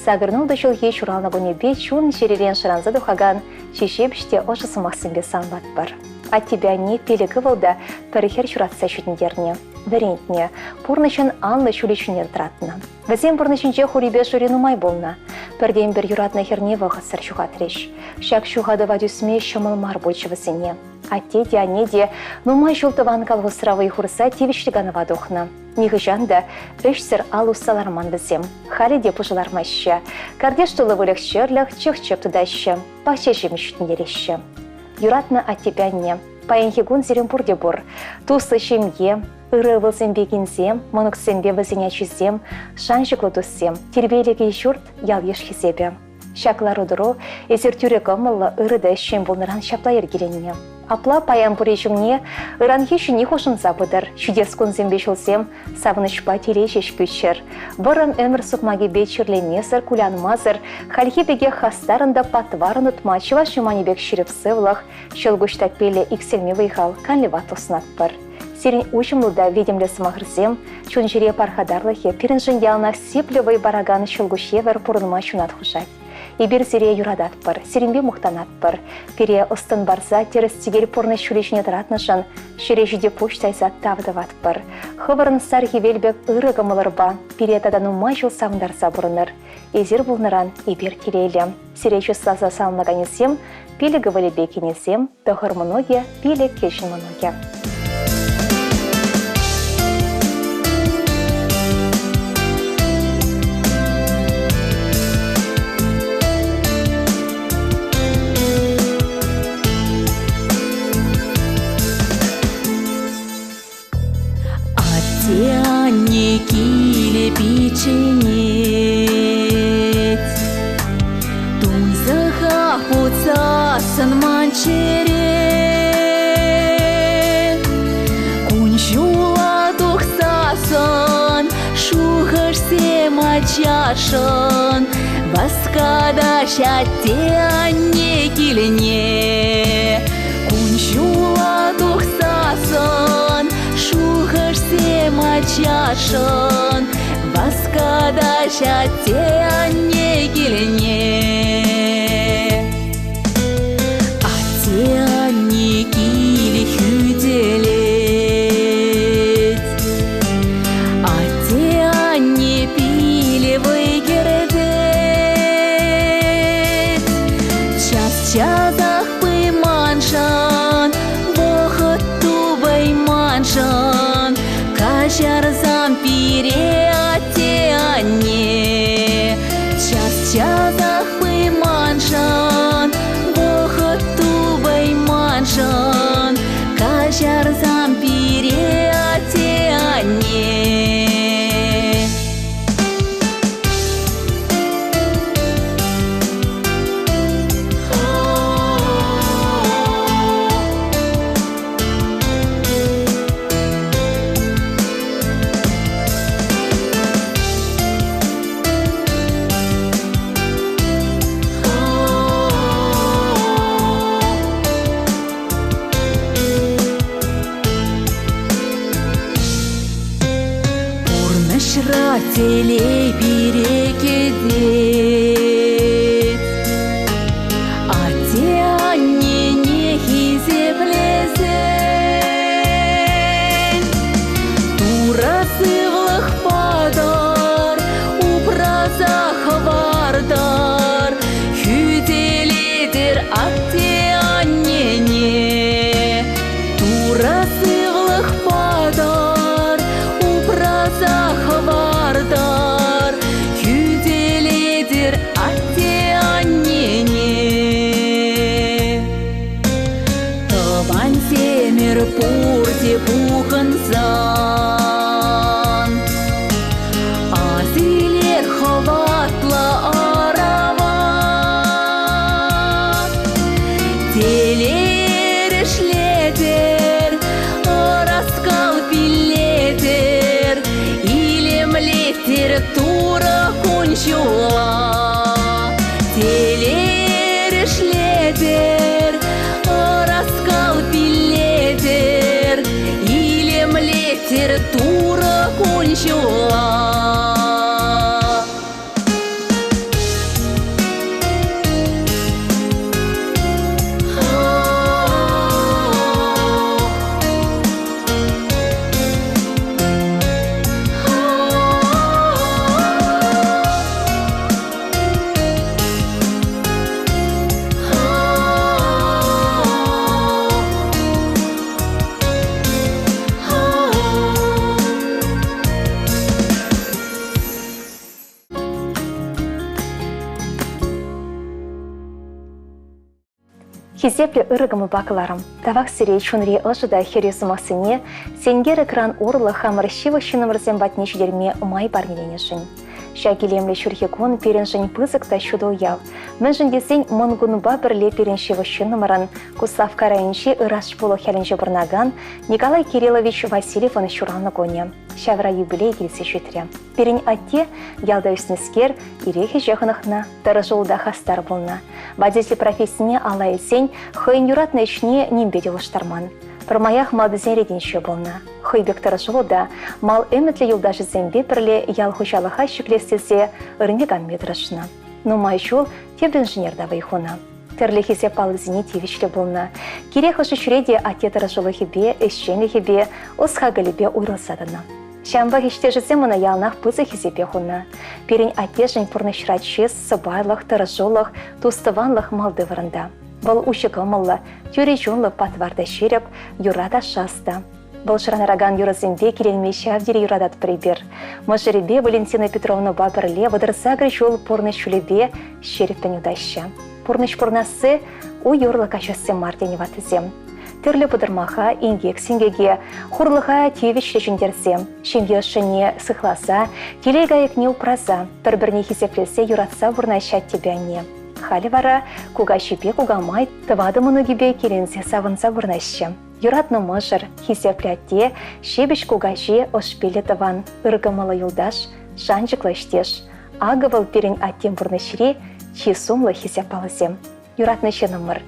сагырнуды жылге шурална бунебе чун жеререн шыранзы духаган, чешебіште ошысы мақсымбе санбат бар. А тебя не пелегі волда перехер шуратса шүтіндерне. Варентне, пурнышын анлы шулечінер тратына. Візен пурнышынче хурибе шурину май болна. Перден бір юратна херневы ғысыр шуғатреш. Шак шуғады вадюсме шымыл мар бойчы візіне. А те де, ане де, нумай жолтыван калғы сыравы хурса тевішліганы вадухна. Негі жанда өшсір ал ұсталарман бізем. Халі де пұжылармашы. Кардеш тұлы вөлік шерлік чық-чып тұдашы. Пахча жемішін ереші. Юратна от тебя не. Паянхигун зеремпурде бур. Тусы шемге, ыры вылзембегінзем, мұнықсембе візенячізем, шанжықлы туссем, тербейлігі жұрт ял ешхізебе. Шаклары дұру, ezер түрек ымылы ырыды шем болныран шаплайыр келенне. Апла паян бұрешімне ыран хешіне хошын забыдыр. Шүдес күнзембе шылсем, савынышпа телешеш күшір. Бұрын өмір сұқмаге бечірлемесір, кулянмазыр, халхебеге хастарында патварын ұтмачыва шыманебек шіріп сывлық, шылгүштак пелі икселме выйхал, канлеват ұснат бір. Серін ұшымлыда ведемлі сымағырзем, чун жере пархадарлығы пирінжін ялнақ сеплевой бараганы шылгүшевер пұрынма шунат хұжат. Ибір зере юрадат бір, серінбе мұқтанат бір. Пере ұстын барза теріс тегел порны шүлешіне тұратнышын, шере жүде почтайзат тавдыват бір. Хывырын сархи велбек ырығымылырба, пере тадану майжыл сағындарса бұрыныр. Ezер бұлныран ибір келелі. Сере жүслаза салмаганезем, пелі гывылебе кенезем, тұғыр мұноге, пелі кешін мұноге. Не киле печенец, Тунзаха хуцасын манчере, Кунчула тухсасын, шухырсе мачашын, Баскада шатте не килене, Кунчула тухсасын, шухырсе мачашын, баскада шатте не келіне. Атте не келі хүделет, атте не пилі выгердет. Час-часақ пыманшан, бұқытты байманшан, Кашарзам пире ате ане, час-часақ пыманшан, бұқытты байманшан, Кашарзам пире ате ане. Телей перекидет, а те они не хизеплезен. Турасывлых падар, упразах вардар, Хюделедер, а те они не. Турасывлых падар, упразах вардар, Хюделедер, атте аннене. Табан семер пурте пухынсан, Азилер хаватла арава, Телер ишлетер, Раскал пиллетер, шула. Хизепле ырыгымы бакыларым. Тавак сирей чунри ожыда хересумасыне, сенгер экран урлы хамыр шивы шынымырзем батне шидерме май барнеленешін. Шагилемле шурхекон переншін пызык та шуду яв. Мэнжін десен монгунба бірле переншивы шынымырын, кусав карайынши ыраш полу хәлінжі бұрнаган Николай Кириллович Васильевын шураны коне. Шавра юбилей келсе шетре. Перен атте ялда үснескер, ирехе жығынықна, тұрыжылда хастар болна. Водитель профессияне ала елсен, хыйын юратны ішіне нембедел ұштарман. Пырмаях малдызен реденші болна. Хыйбек тұрыжылда мал әмітлі юлдашы зәмбе бірле ял хұшалыға шүклестесе ұрынбеган метрашына. Но май жол тевді инженерда вайхуна. Тірлі хесеп алызіне тевішлі болна. Керек ұшы шүреде атте тұрыжылы хебе, әшчені хебе, осха галебе ұйрылсадына. Шамба хеште жызем мұна ялнақ пызы хезепе хуна. Перен атежін пұрны шыратшыз, сыбайлық, тұрыжылық, тустыванлық малды вырында. Бұл ұшығы мұлы, тюре жонлы патварда шеріп, юрада шасты. Бұл шыранараган юрызембе келенмеші авдері юрадат прибер. Мұжыребе Валентина Петровна бабірле вадырзагры жол пұрны шүлебе шеріптен юдайшы. Пұрныш пұрнасы у юрлы кашасы мартені ватызем. Түрлі бұдырмаға, ингек сенгеге, хурлыға түйевішлі жүндерзем. Шемге ұшыне сықласа, телегайық не упраза, бір-бірне хезеплесе юратса бұрнайша тебяне. Халі вара, куға шипе, куға май, тывады мұны гебе келензе савынса бұрнайшы. Юратны мұжыр, хезеплятте, шебіш куға же ұшпелі тыван, ұргымылы юлдаш, жанжықлы іштеш. Ағывыл перен аттен бұрнышыре, чесумлы хезепалызем. Юратны шынымыр.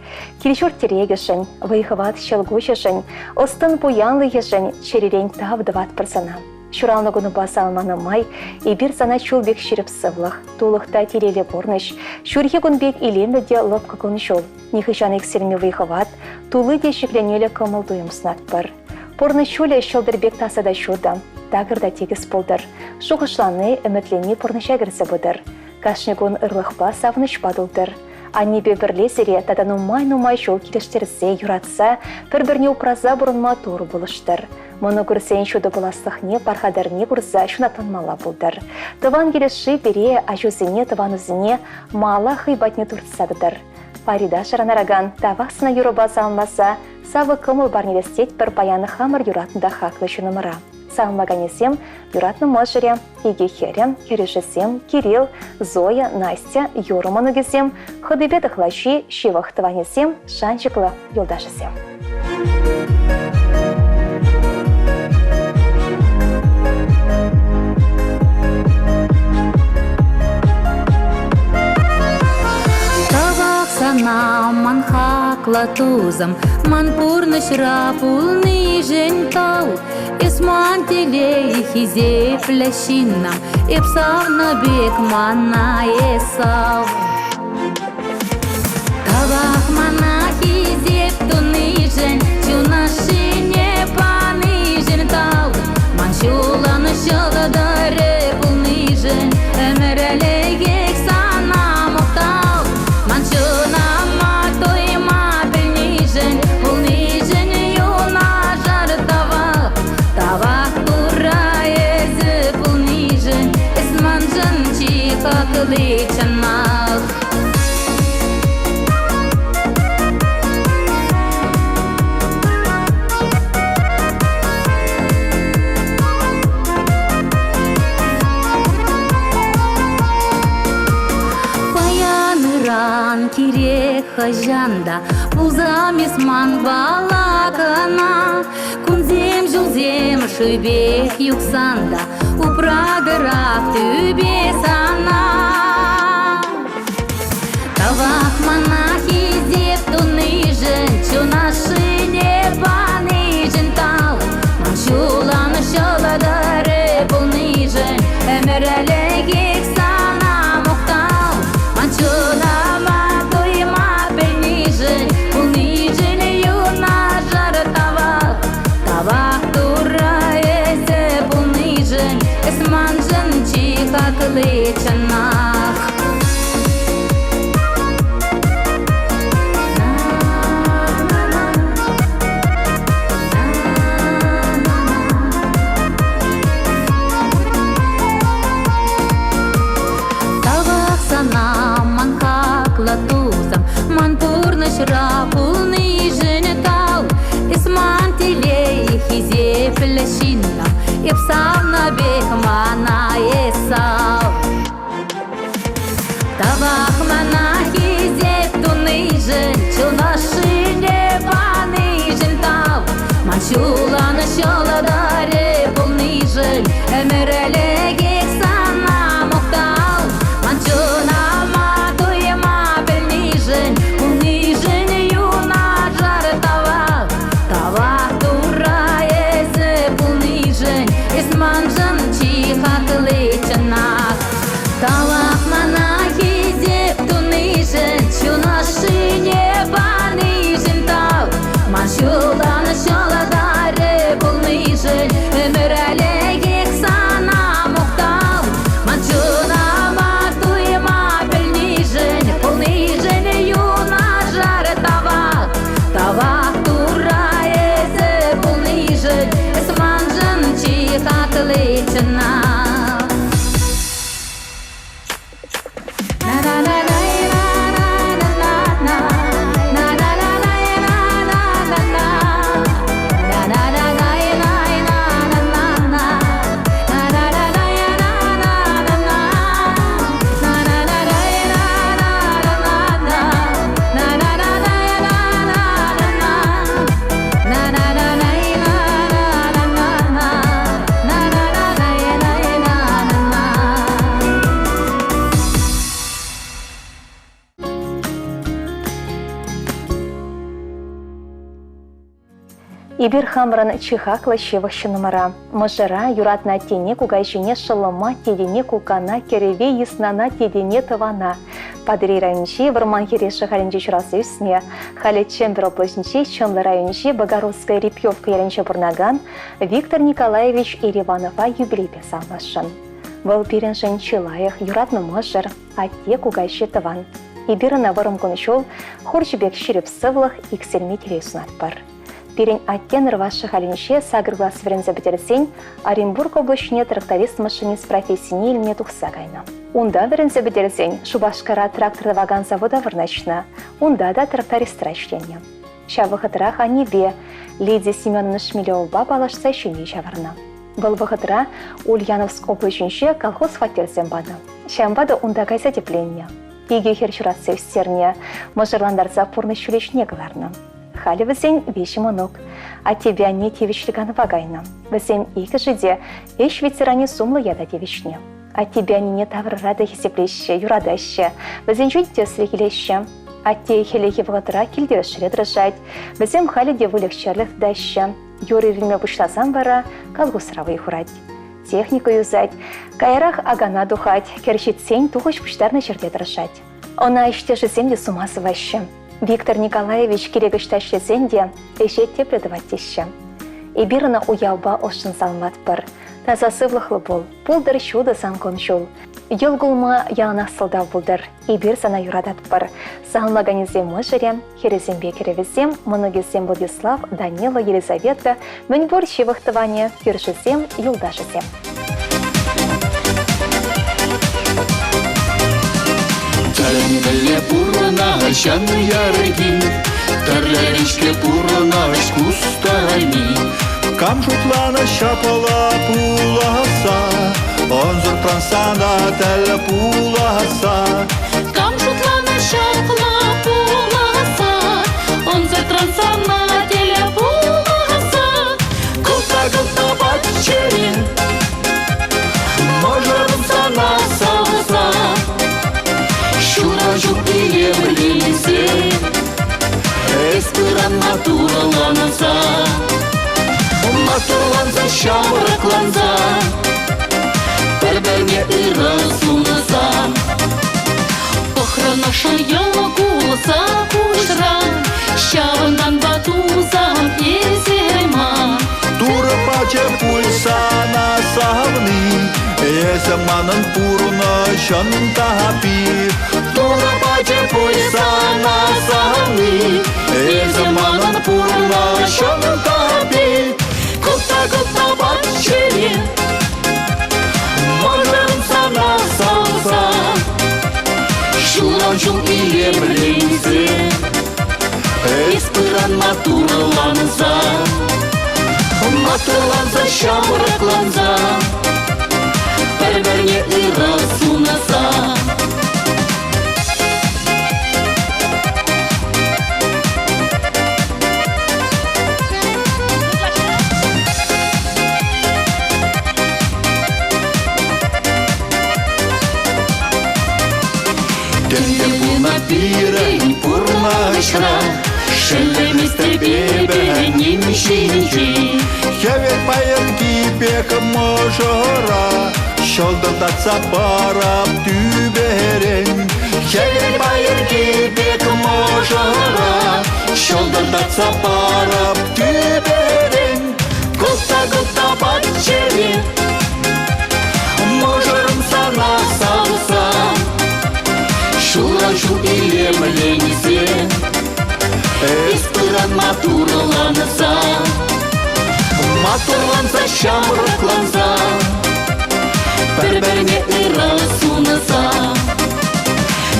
Келешор терегішін, вайхыват шылгушышын, остын пуянлы ешін, черерен тав-дват персона. Шуралны гуны баса алманы май, и бір сана чулбек шеріп сывлық, тулықта терелі борныш, шурхе гунбек илемлі де лопқа күн жол. Нехышан экселме вайхыват, тулы де шекленелі кымыл дуым снат бір. Порны шуле шылдырбек тасада шуда, тағырда тегіз болдыр. Шуғышланы әмітлене порныша кірсі бұдыр. Кашнегон ырлықпа савныш падылдыр. Аннебе бірлесере тада нумай жол келіштерсе, юратса, бір-бірне упраза бұрынма туыр болыштыр. Мұны көрсен шуды боластықне, пархадарне көрса шунатын мала болдыр. Тыван келіші бере ажузіне, тыван үзіне мала хыйбатне туртсадыдыр. Парида шаранараган тавақсына юрыбаса алмаса, савы кымыл барнелестет бір баяны хамыр юратында хақлы шынымыра. Салмаганесем, юратны можыре, Иге Херем, Хережесем, Кирилл, Зоя, Настя, Юруманы гесем, Хыдыбеті хлащи, Шивах тыванесем, Шанчықлы юлдашысем. Тавақсана ман хақла тузам, ман пурныш рапулны жен тау, Исман телей хизе плящинам, Ипсавна бек мана есав. Тавах мана хизе птуныжен, Чунашине паныжен тау, Ман шуланы шылыдары пулныжен, Әмірәлегек сана мұқтау, Ман шунама тойма білнижен, Пулныжен юна жартава. Тавах тура езі пулнижен, Исман жын чиқақлы чанақ. Баяныран керек хажанда, Пулзам исман балакана, Кунзем жылзем шыбек юксанда, Упрадырак түбе сана. Тавах мана хизеп туныжен, Чунашине паныжен тал, Маншуланы шаладары пулны кличанах. Тавах sana man hakla tuzam, man purnash rapulni женетал, isman tilei хизе флешинна, ипсал на бег мана есал. Тавах мана хизе туны жен, чулаши небаны жентал, man чула на щола даре полны жен, эмерелеге sana мухтал, man чуна матуема бельнижен, унижен юна жар тавах, тавах тура езе полнижен, исманжан чиха кличанах. Тавах монахи зеп тунижен, чунаши небаны жентал, man чула на щола даре полнижен, эмерелеге sana мухтал, man чуна матуема бельнижен, полнижен юна жар тавах, тавах тура езе полнижен, исманжан чиха кличанах. Ибир хамран чихакла щеваща номера. Мажара юратна тене кугайжине шалома тедене кукана кереве яснана тедене тавана. Падри райончи варман хиреши халинчи чурасы үсне. Халечен бироплачнчи чонлы райончи Богородская Репьевка яренче бурнаган Виктор Николаевич Ириванова юбилейпе салмашын. Был пиреншен чилаях юратны мажар, а те кугайши таван. Ибирына варым кончол хорчебек ширеп сывлых иксельми телесунат бар. Пирень аттен рвашы халинше сагыргла сверензе бетерсень Оренбург облачне тракторист-машинист профессийне илме тухса кайна. Унда верензе бетерсень Шубашкара тракторный ваган завода вырначна. Унда да трактористра ишленне. Ша выходрах анибе Лидия Семеновна Шмелева балашса ишлене чаварна. Был выходра Ульяновск облачнше колхоз фательзем бады. Шамбада унда кайса тепленне. Иге херчуратсы встерне мажырландарца пурны шулечне галарна. Хали візен веші мұнық, а тебя не тевішліганы вагайна. Візен екі жиде еш ветеране сумлы яда тевішне. А тебя не таврырады хесеплеші, юрадаща. Візен жүйдте слегелеші. А те хелехи вғытыра келдері шірет рыжайд. Візен хали де вылегчерлік даща. Юрий рілме бұшласан бара, калғусыравы хурать. Техника юзать, кайрах агана духать, кершит сень тухыш пуштарны жерде дырышать. Она іште жізенде сумасы ваща. Виктор Николаевич керегішті шлезенде ешетте предаваттеші. Ибирына уялба ошын салмат бір. Таза сывлықлы бол, бұлдыр шуды санкон жол. Елгулма яғына сылдау бұлдыр, ибир сана юрадат бір. Салмаганезем мұжырем, херезембе керевізем, мұнығезем Владислав, Данила, Елизавета, мөнбор шевықтыване, кюршізем, юлдашызем. Тәлімділе бұрына жанны ярыгин, Тәрләрішке бұрына шкустайми. Камшутлана шапала пуласа, онзор трансана тәлі пуласа. Камшутлана шапла пуласа, онзор трансана теле пуласа. Кылта батчерин, можарым сана салса. Шура жупиле близе, эспыран натураланса. Матурланса шамракланса, Бір-бірне ұры сунаса. Похрана шаяла куласа кушра, Шавындан батуза езерма. тура паче пульса на савны, Эзаманын пурна шантапи Тура баче пуйсана саны Эзаманын пурна шантапи Кота бачери Можем сана салса Шуранчун илемлензе Эспыран матурланса Матурланса шамракланса Перверне и расунаса Пирень пурнашра Шелемис трепебе нимшинчи Хевер паянки пека можора Шолдататса парап тюберен Хевер паянки пека можора Шолдататса парап тюберен Гота бачери Можорым сана салса Шуранчу илемленсе Эспыран матурланса Матурланса шамракланса Перверне и расунаса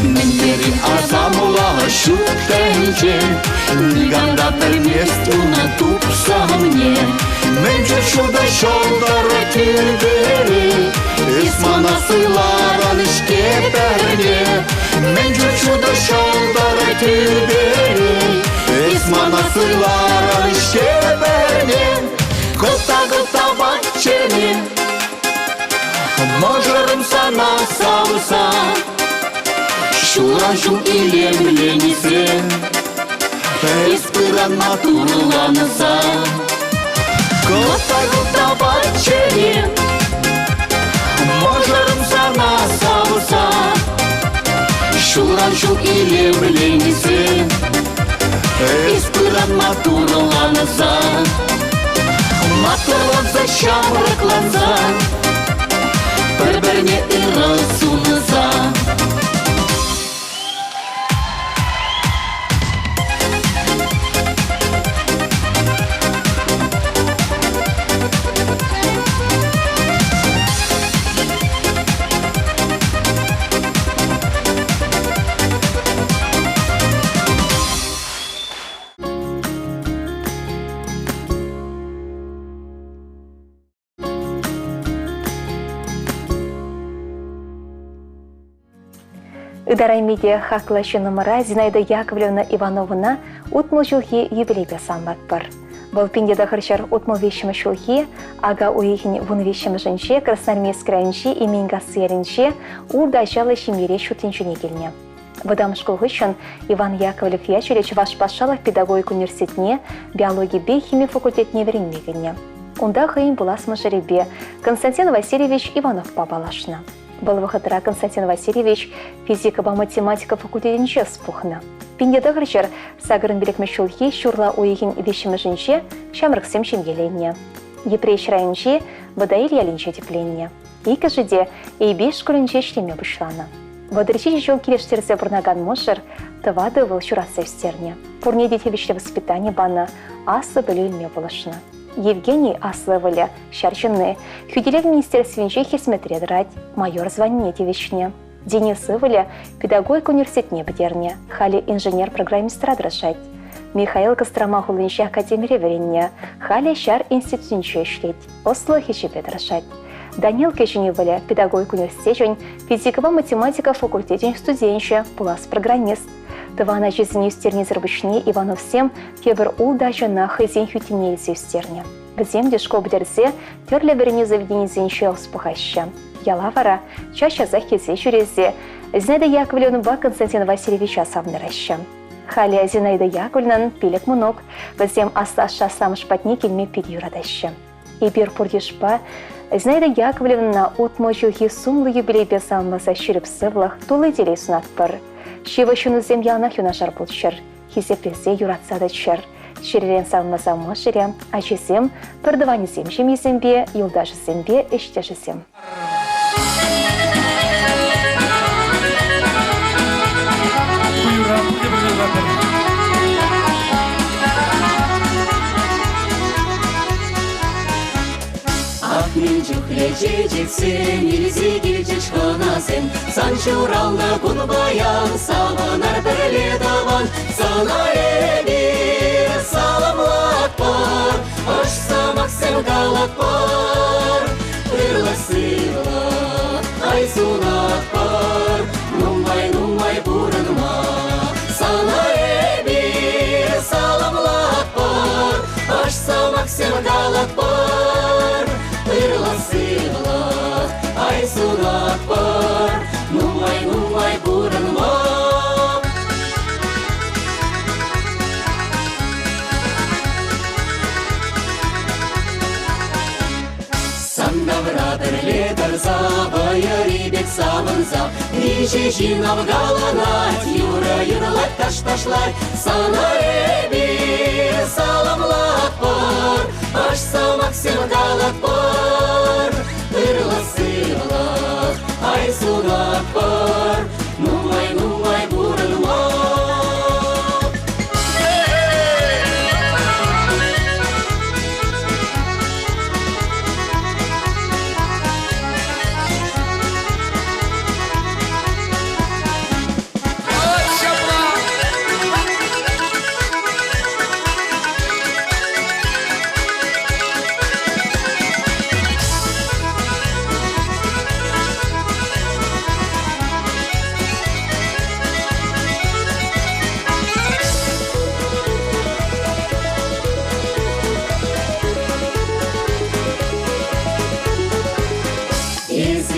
Мендери азамула шутенче Ниганда перместуна тупса мне Менче шуда шолдара тюбери Исмана сыларан ишкеперне Менче шуда шолдара тюбери Исмана сыларан ишкеперне Гота бачери Можерым сана салса Шуранчун илемленсе Эспыран матурланса Гота бачери Можерым сана салса Шуранчун илемленсе Эспыран матурланса Матурланса шамракланса Перверне и расунаса Ыдарай медиа хаклашы номера Зинаида Яковлевна Ивановна утмыл жылхи юбилей бесамбат бар. Бұл пендеда хырчар утмыл вещімі жылхи, ага уехин вун вещімі жынче, Красноармейск районче, именга сыярынче, урда жалы шимере шутынчуне келіне. Выдам школы үшін Иван Яковлев Ячелич ваш пашалов педагогик университетне, биология бе химия факультетне веренмегіне. Онда хыйын булас мажаребе Константин Васильевич Иванов пабалашна. Был выходра Константин Васильевич физика-математика факультетінче спухна. Пендеда хырчар сагырын белекме шулхи шурла уехин вещімі жынче шамрыксем шемгеленне. Епрейш районче выдаил ялинче тепленне. Ика жиде эйбе школінче шлеме бұшлана. Водырчи жол келештерзе бұрнаган мошыр тывады выл шурасы встерне. Пурне детевишле воспитание бана асы білілме болышна. Евгений Асловыля, Щарчыны, хюделер министерственче хисметредрать, майор звание девичне. Денис Ивыля, педагогик университетне бдерне, хали инженер-программистра драшать. Михаил Кострома хулынче академире веренне, хали шар институтинче шлеть, Осло хичепе драшать. Данил Кеченевыля, педагогик университетен, физико-математика факультетен студенче, пулас программист. Тывана жизни стерни зарбышне Иванов всем фебр удача на хызень хютинельзе стерне. Бзем дешко бдерзе терле берене заведение зенче успухаща. Ялавара чаще захизе чурезе Зинаида Яковлевна ба Константин Васильевича савныраща. Халя Зинаида Яковлевна пилек мунок, бзем асташа сам шпатни кельме периюрадаща. И бир пургишпа Зинаида Яковлевна утможухи сумлы юбилей бесаммаса ширып сывлах тулы делей сунатпыр. Шивашуну землянах юнашар бұлшыр, хизепезе юратсады чыр. Шеререн савмаза мошыря, ачесем, пырдывани земшем езембе, юлдажы зембе, эштежізем. Мен жүхле жежексен, елзе келжеш қанасен. Санчурална күн баян, сағынар бірле даван. Сана елер, саламлат бар, ашсамақ сен қалат бар. Ырлы-сырлы, айсулат бар, нумай бұрынма. Сана елер, саламлат бар, ашсамақ сен қалат бар. Ырлы-сырлы, айсулат бар, нумай бұрынма. Сандавра бірледір байырибек сабынса, неше жинап қаланат, юра-юрлат таш-ташлай. Сана ебе саламлат бар, ашсамақ сен қалат бар. Ырлы-сырлы, айсулат бар, нумай бұрынма.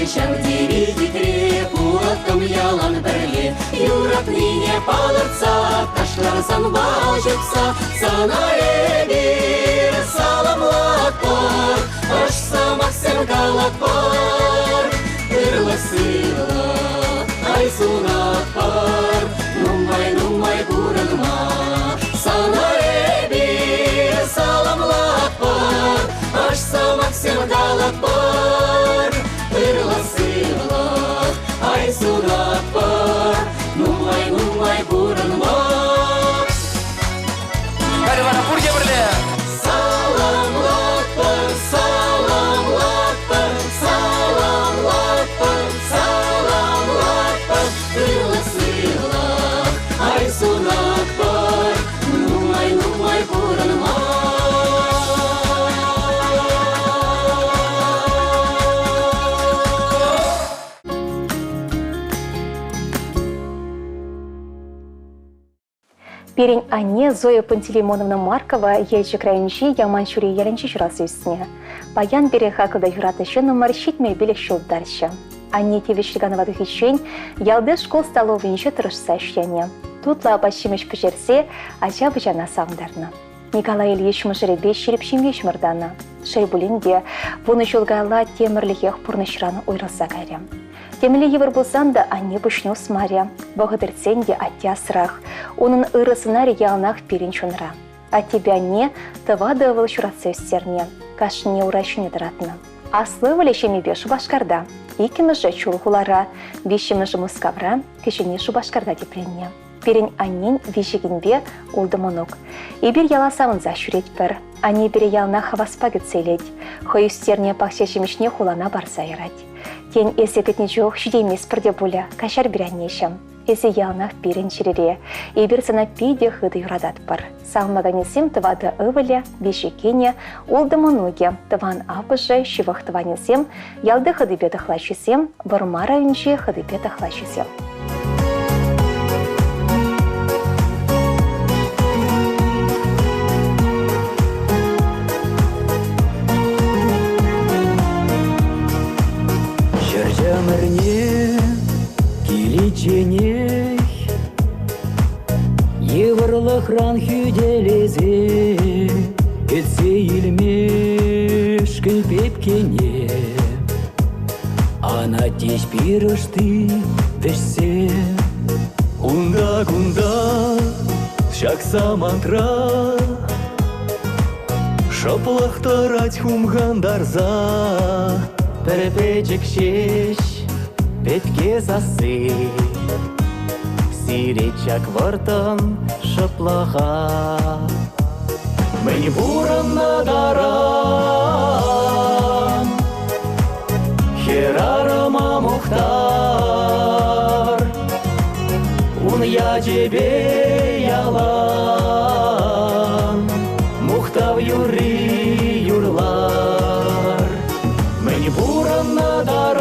Шаңдері кетіре, қуаттым ялан бірле. Юрап нене палыртса, ташларсан бал жүпса. Сана ебер, саламлат бар, ашсамақ сен қалат бар. Ырлы-сырлы, айсулат бар, нумай бұрынма. Сана ебер, саламлат бар, ашсамақ сен қалат бар. Ырлы-сырлы, айсулат бар, нумай бұрынма. Бәрі-бәрі, бұрге бірле! Саламлат бар, саламлат бар, саламлат бар, саламлат бар. Ырлы-сырлы, айсулат бар, нумай бұрынма. Перень Анне Зоя Пантелеймоновна Маркова елші крайынши яман шүрей елінчі жұрасы үстіне. Баян бере хақыда юратышы номер шитмей белек шулдаршы. Анне тевешліганова дұхишен ялды школ столовыйыншы тұрышса үшлене. Тутла башымыш пүжерсе, ача бұжана сағымдарны. Николай Ильич мұжыребе шерепшімге шмырданы. Шайбулинге бұны жолғайла темірлігех пұрнышыраны ойрылса кәрі. Темілі евір болсан да Анне бұшны усмаря. Бағыдырцен де аття сырақ. Оның ырысына реялнақ перен чонра. А тебе Анне тыва дывыл шуратсы үстерне. Кашыне урайшыне дыратны. Аслы вылешеме бешу башкарда. Икіміжі чулғулара, бешіміжі мұскавра, кішіне шу башкарда депренне. Перен Аннен вешігінбе олды мұнық. Ибір яласамын за шүрет бір. Анне бірі ялна хаваспа гітселет. Хой үстерне пақшешімішне хулана барса ерать. Тен эсе кетне жоқ шүдеймес бірде бұля, кашар бір аннешім. Эсе ялнақ берін шірере, ебір сана пейде хыды юрадат бар. Сағмаганесем тывады ывыле, бешекене, олды мұнуге, тыван апыжы, шывық тыванесем, ялды хыды беті хлашысем, вармара үнше хыды беті хлашысем. Жыржамырне киличенех Еврлықран хюделезе Кетсе илмеш кілпепкене Ана теш пирышты вешсе Кунда-кунда шакса мантра Шаплақтарать хумгандарза Перепечек шеш, петке засы Сиречак вартан шаплаға Мен буранна дарам тебе ялан, Мухтав юри юрлар, Мені буранна даран,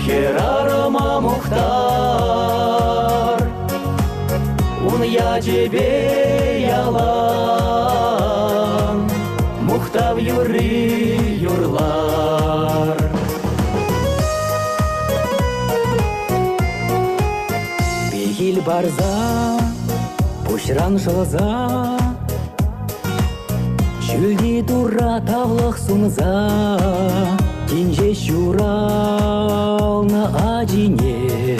Херарама Мухтар, Он я тебе ялан, Мухтав юри юрлар. Бегил барза, пушран жылза, Чүлди тура тавлық сунза, Тинже шурална адине,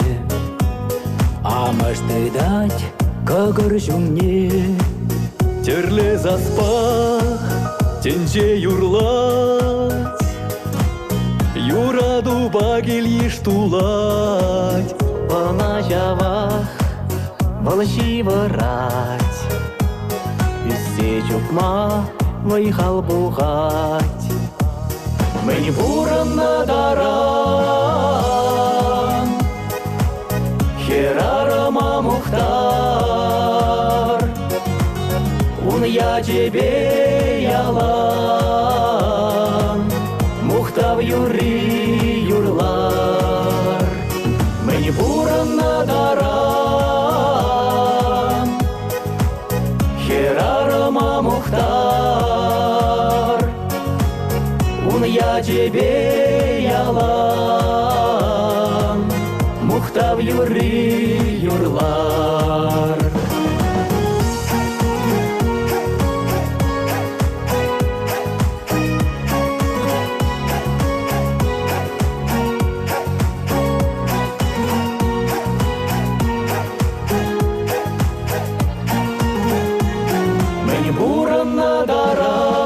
Амашты дать кагыр жүмне. Терле заспах, тенже юрлать, Юраду багел ештулать, Вана жавах, волши вырать, Үссе чукма, выйхал бухать. Мені буранна даран, Херарама Мухтар, Он я тебе ялан, Мухтав юри юрлар. Мені буранна даран, Херарама Мухтар, Он я тебе ялан, Мухтав юри юрлар. Мені буранна даран,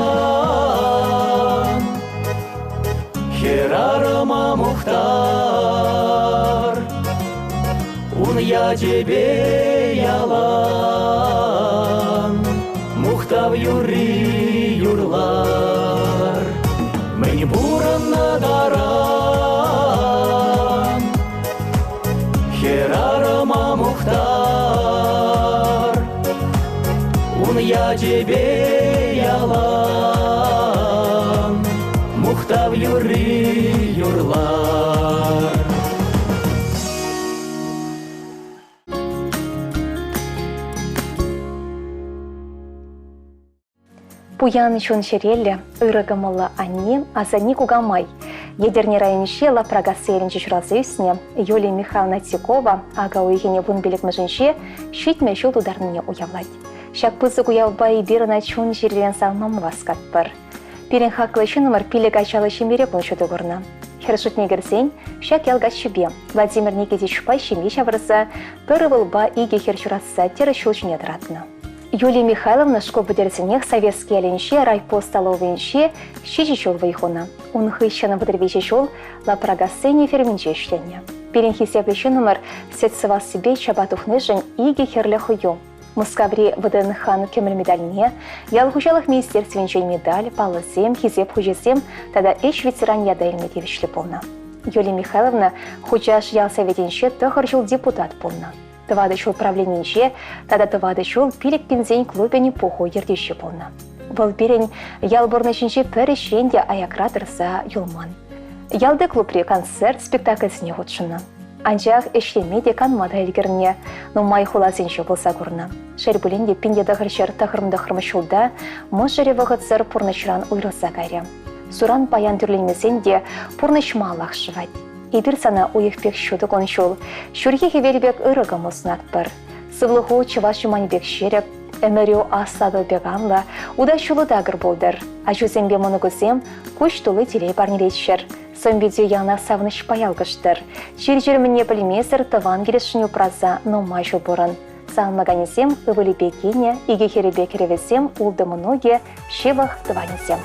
Херарама Мухтар, Он я тебе ялан, Мухтав юри юрлар. Мені буранна даран, Херарама Мухтар, Он я тебе ялан, Мухтав юри юрлар. Пуян чон шерелле, ырыгымылы анне, азани кугамай. Ядерный районше лапрага сэринче чуралсы үсіне, Юлия Михайловна Тикова, ага уйгене вун белек мыжынше, шитме жол ударныне уявлать. Шак пызык уявбай бирына чон жерлен салмам васкат бір. Пирен хаклышы номер пилек ачалы шемере планшеты горна. Хершутне герсень, шак ялгат шибе. Владимир Никитич Пай шеме шаврса, пырывылба иге херчурасы тері шулчыне дыратна. Юлия Михайловна шкобы дерсенех советский оленше райпостоловенше щичи чол вайхона. Он хыщана выдервече чол лапрагасене ферменче шлене. Пирен хисеплещу номер сетсывал себе чабатухны жень иге херле хую. Мускаври ВДНХ кемел медальне, ялхучалых министерственче медаль, палысем, хизеп хужесем, тогда эш ветеран ядайл медевичле полна. Юлия Михайловна хучаш ялсоветенче тахарчул депутат полна. Тывады правленинче, тогда тывады пилик пензень клубе поху ердище полна. Вол пирень ялборнычинче перещенде аякратырса юлман. Ялды клубре концерт спектакль сне отшына. Анчах эшлемеде канмада элгерне, но май хуласынче болса курна. Шербуленде пинде дахырчар тахырмда хырмышулда, мошере вағытсыр пурнычран уйрылса кайря. Суран паян түрленмесенде пурнычма алақшывать. Ибір сана уйықпек шуды коншул, шүрге хевелбек ырыгым ұснат бір. Сывлығу чываш жуманбек шереп, әмірю асады беганла, уда шулы дагыр болдыр. Ажузембе мұны көзем, көш толы телей барнелетшір. Сомбедю яна савныш паялгыштыр. Чир-чир мне полимесер таван керешіню праза, но майшу борын. Салмаганесем, ывылебекене, иге херебе керевесем, улды многие, шевах тванесем.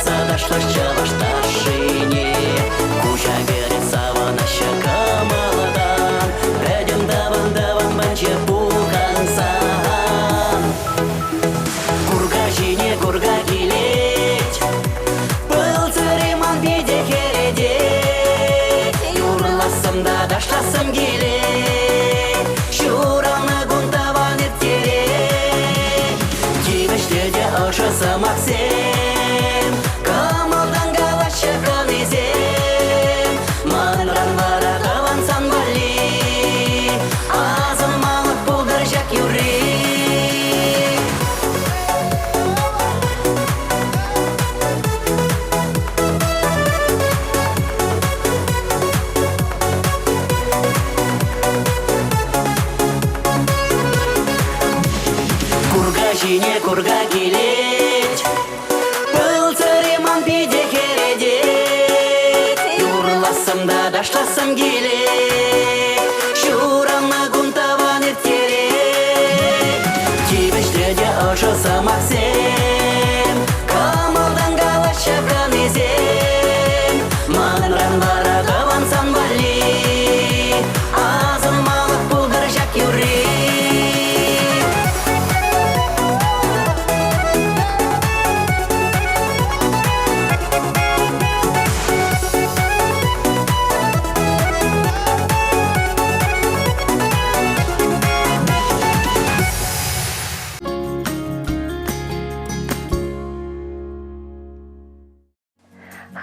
садашлаш чавашташине. Куча берет савана щакамаладан, бәдем даван банче пухансан. Курга жине курга келет, был цареман беде хередет. Юрласым да дашласым келет, шураны гунтаван еттерет. Кибештеде ашасым аксем, камалдан галашы канезем. Манран бара тавансан бали, азын малық бұлдыр жак юрек. Курга жине курга келет, был цареман биде хередет. Юрласым да дашласым келет, шурамна гунтаван ертерет. Кибештеде ашасым аксем, камалдан галашы канезем. Манран бара тавансан бали, азын малық бұлдыр жак юрек.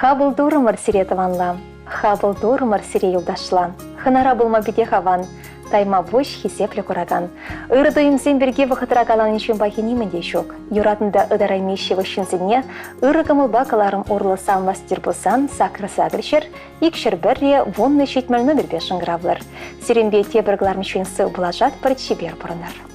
Хабыл дурымыр сире таванла, хабыл дурымыр сире юлдашла. Хынара булма биде хаван, тайма буш хисепле кураган. Ырыдыйымсен берге вахытыра калан ичен бахинеменде шок. Юратында ыдараймеші вышынсене, ырыгымыл бакаларым урлысам мастер болсан, сакры сагрышер, икшер бірре вонны шетмел номер 5 гравлар. Сиренбе тебірглар мешен сы булажат парчибер бұрыныр.